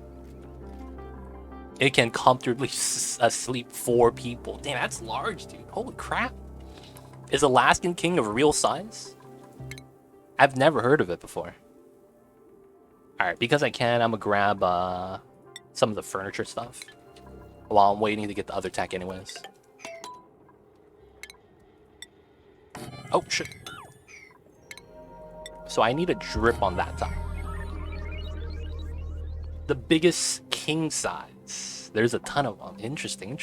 It can comfortably sleep 4 people. Damn, that's large, dude. Holy crap. Is Alaskan king of real size? I've never heard of it before. Alright, because I can, I'm gonna grab some of the furniture stuff while I'm waiting to get the other tech anyways. Oh, shit. So I need a drip on that time. The biggest king size. There's a ton of them. Interesting.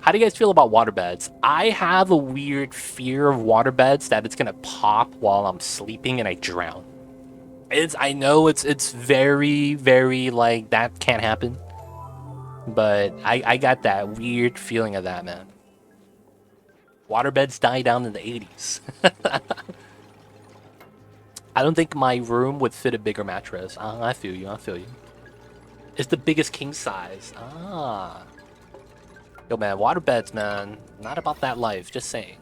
How do you guys feel about waterbeds? I have a weird fear of waterbeds that it's gonna pop while I'm sleeping and I drown. I know it's very, very, like, that can't happen. But I got that weird feeling of that, man. Waterbeds died down in the 80s. I don't think my room would fit a bigger mattress. I feel you. It's the biggest king size. Yo, man, waterbeds, man. Not about that life, just saying.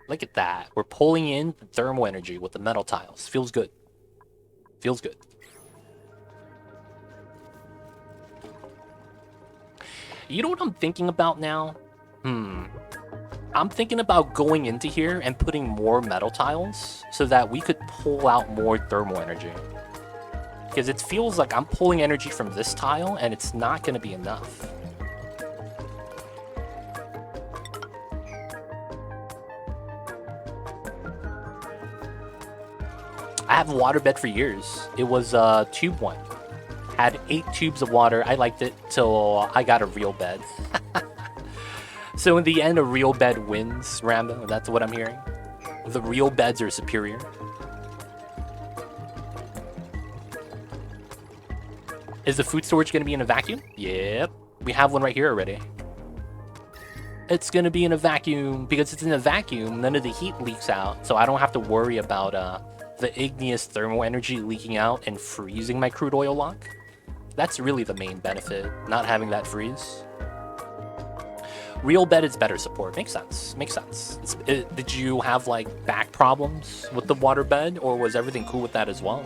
Look at that. We're pulling in the thermal energy with the metal tiles. Feels good. You know what I'm thinking about now? I'm thinking about going into here and putting more metal tiles so that we could pull out more thermal energy. Because it feels like I'm pulling energy from this tile and it's not going to be enough. I have a waterbed for years. It was a tube one. Had 8 tubes of water. I liked it till I got a real bed. So in the end, a real bed wins, Rambo. That's what I'm hearing. The real beds are superior. Is the food storage going to be in a vacuum? Yep. We have one right here already. It's going to be in a vacuum. Because it's in a vacuum, none of the heat leaks out. So I don't have to worry about the igneous thermal energy leaking out and freezing my crude oil lock. That's really the main benefit, not having that freeze. Real bed is better support. Makes sense. Makes sense. Did you have like back problems with the water bed, or was everything cool with that as well?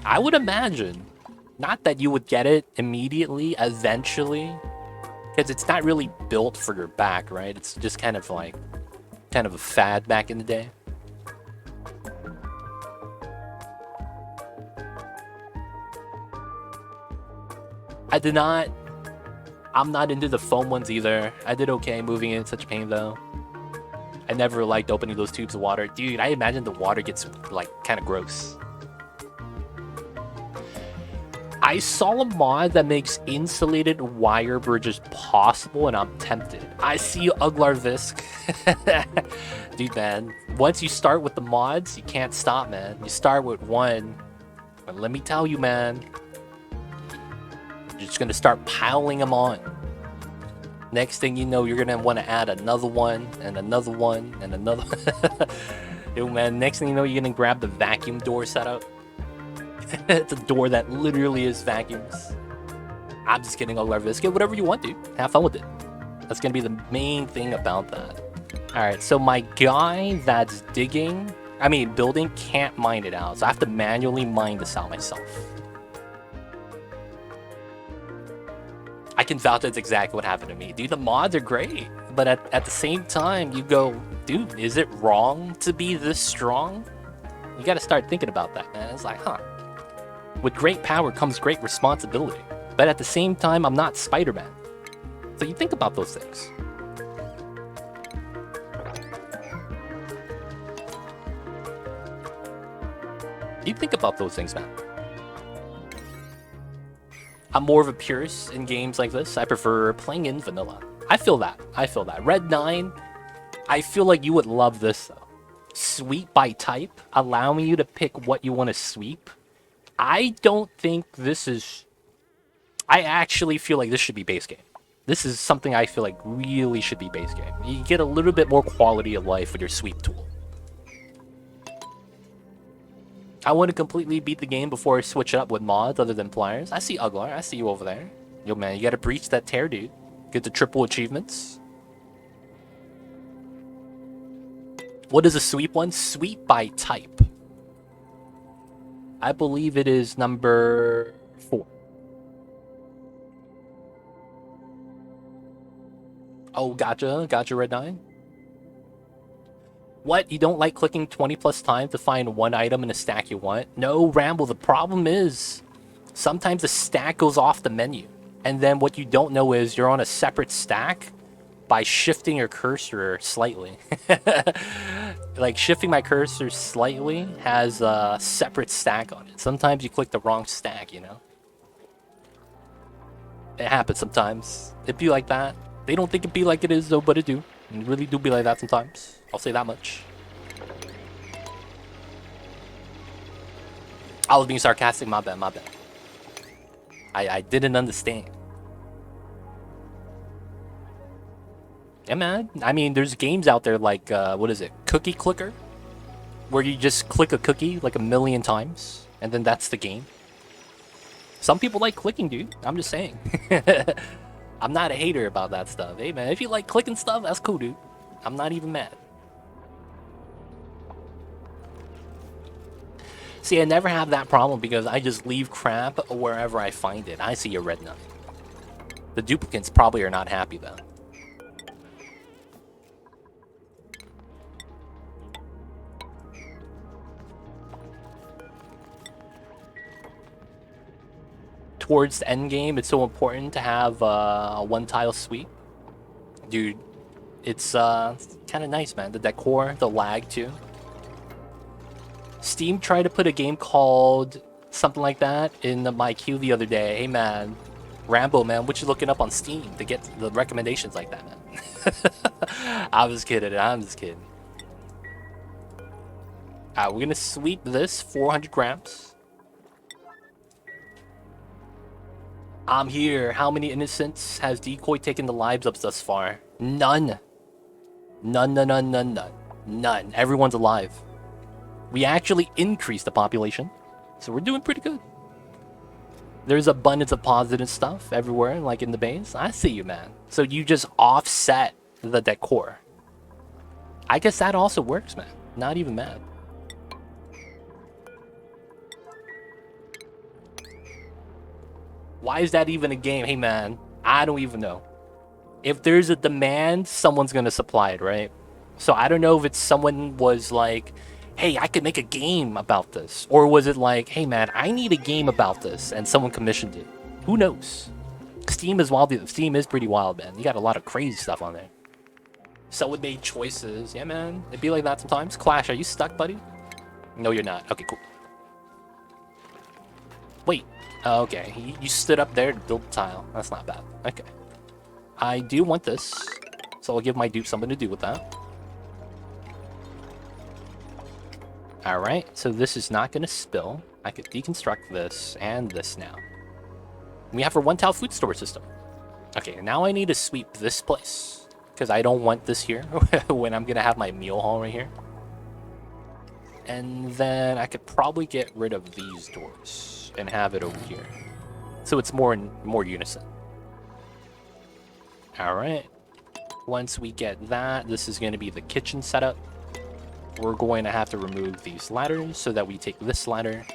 I would imagine, not that you would get it immediately, eventually, because it's not really built for your back, right? It's just kind of a fad back in the day. I'm not into the foam ones either. I did okay moving in such pain though. I never liked opening those tubes of water. Dude, I imagine the water gets like kind of gross. I saw a mod that makes insulated wire bridges possible and I'm tempted. I see you, Uglar Visk. Dude, man, once you start with the mods, you can't stop, man. You start with one, but let me tell you, man, you're just gonna start piling them on. Next thing you know, you're gonna want to add another one and another one and another. Yo, man, next thing you know, you're gonna grab the vacuum door setup. It's a door that literally is vacuums. I'm just kidding, I'll love this. Get whatever you want, dude. Have fun with it. That's gonna be the main thing about that. Alright, so my guy that's building can't mine it out. So I have to manually mine this out myself. I can vouch that's exactly what happened to me. Dude, the mods are great. But at the same time, you go, dude, is it wrong to be this strong? You gotta start thinking about that, man. It's like, huh. With great power comes great responsibility. But at the same time, I'm not Spider-Man. So you think about those things. You think about those things, man. I'm more of a purist in games like this. I prefer playing in vanilla. I feel that. Red 9, I feel like you would love this, though. Sweep by type, allowing you to pick what you want to sweep. I don't think this is... I actually feel like this should be base game. This is something I feel like really should be base game. You get a little bit more quality of life with your sweep tool. I want to completely beat the game before I switch it up with mods other than pliers. I see Uglar. I see you over there. Yo, man, you gotta breach that tear, dude. Get the triple achievements. What is a sweep one? Sweep by type. I believe it is number 4. Oh, gotcha. Gotcha, Red 9. What? You don't like clicking 20 plus times to find one item in a stack you want? No, Ramble, the problem is sometimes the stack goes off the menu. And then what you don't know is you're on a separate stack by shifting your cursor slightly. Like shifting my cursor slightly has a separate stack on it. Sometimes you click the wrong stack, you know? It happens sometimes. It be like that. They don't think it be like it is though, but it do. It really do be like that sometimes. I'll say that much. I was being sarcastic, my bad. I didn't understand. Yeah, man. I mean, there's games out there like, what is it? Cookie Clicker? Where you just click a cookie like a million times, and then that's the game. Some people like clicking, dude. I'm just saying. I'm not a hater about that stuff. Hey, man, if you like clicking stuff, that's cool, dude. I'm not even mad. See, I never have that problem because I just leave crap wherever I find it. I see a Red 9. The duplicates probably are not happy, though. towards the end game, it's so important to have a one-tile suite. Dude, it's kind of nice, man. The decor, the lag too. Steam tried to put a game called something like that in my queue the other day. Hey man, Rambo man, what you looking up on Steam to get the recommendations like that, man? I'm just kidding. I'm just kidding. We're gonna sweep this 400 grams. I'm here. How many innocents has Decoy taken the lives of thus far? None. None, none, none, none, none. None. Everyone's alive. We actually increased the population, so we're doing pretty good. There's abundance of positive stuff everywhere, like in the base. I see you, man. So you just offset the decor. I guess that also works, man. Not even mad. Why is that even a game? Hey, man, I don't even know. If there's a demand, someone's going to supply it, right? So I don't know if it's someone was like, hey, I could make a game about this. Or was it like, hey, man, I need a game about this. And someone commissioned it. Who knows? Steam is wild. Steam is pretty wild, man. You got a lot of crazy stuff on there. Someone made choices. Yeah, man. It'd be like that sometimes. Clash, are you stuck, buddy? No, you're not. Okay, cool. Wait. Okay, you stood up there to build the tile. That's not bad. Okay. I do want this, so I'll give my dupe something to do with that. Alright, so this is not going to spill. I could deconstruct this and this now. We have our one-tile food storage system. Okay, now I need to sweep this place, because I don't want this here when I'm going to have my meal hall right here. And then I could probably get rid of these doors and have it over here, so it's more unison. All right, once we get that, this is going to be the kitchen setup. We're going to have to remove these ladders so that we take this ladder.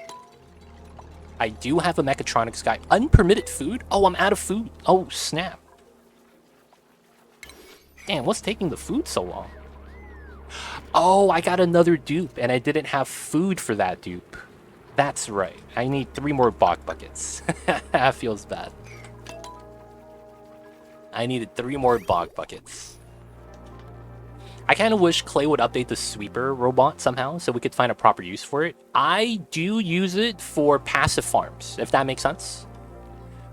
I do have a mechatronics guy. Unpermitted food? Oh, I'm out of food. Oh, snap. Damn, what's taking the food so long? Oh, I got another dupe and I didn't have food for that dupe. That's right. I need 3 more bog buckets. That feels bad. I needed 3 more bog buckets. I kind of wish Clay would update the sweeper robot somehow so we could find a proper use for it. I do use it for passive farms, if that makes sense.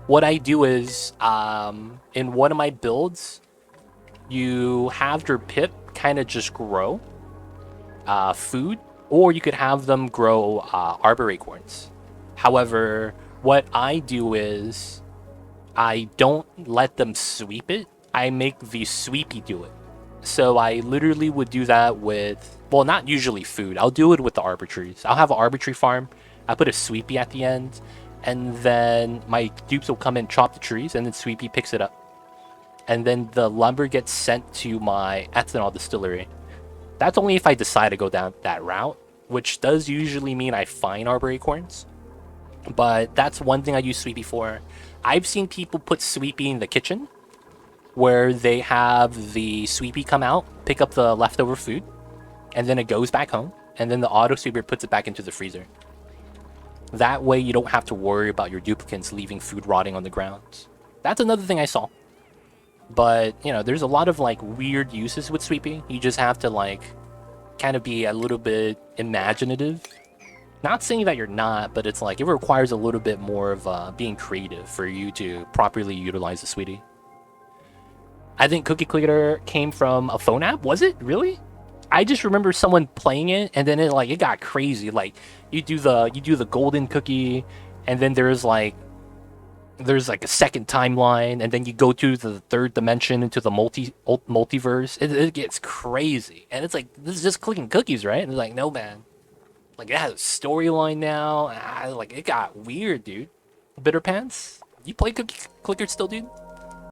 What I do is, in one of my builds, you have your pip kind of just grow food, or you could have them grow arbor acorns. However, what I do is I don't let them sweep it. I make the sweepy do it. So I literally would do that with, well, not usually food. I'll do it with the arbor trees. I'll have an arbor tree farm. I put a sweepy at the end, and then my dupes will come and chop the trees, and then sweepy picks it up. And then the lumber gets sent to my ethanol distillery. That's only if I decide to go down that route, which does usually mean I find arbor acorns. But that's one thing I use sweepy for. I've seen people put sweepy in the kitchen, where they have the sweepy come out, pick up the leftover food, and then it goes back home, and then the auto sweeper puts it back into the freezer. That way you don't have to worry about your duplicants leaving food rotting on the ground. That's another thing I saw. But, you know, there's a lot of, like, weird uses with sweepy. You just have to, like, kind of be a little bit imaginative. Not saying that you're not, but it's like, it requires a little bit more of being creative for you to properly utilize the sweetie. I think Cookie Clicker came from a phone app. Was it? Really? I just remember someone playing it, and then it got crazy. Like, you do the golden cookie, and then there's like a second timeline, and then you go to the third dimension into the multiverse. It gets crazy, and it's like, this is just clicking cookies, right? And it's like, no, man. Like, it has a storyline now. Like, it got weird, dude. Bitter Pants, you play Cookie Clicker still, dude?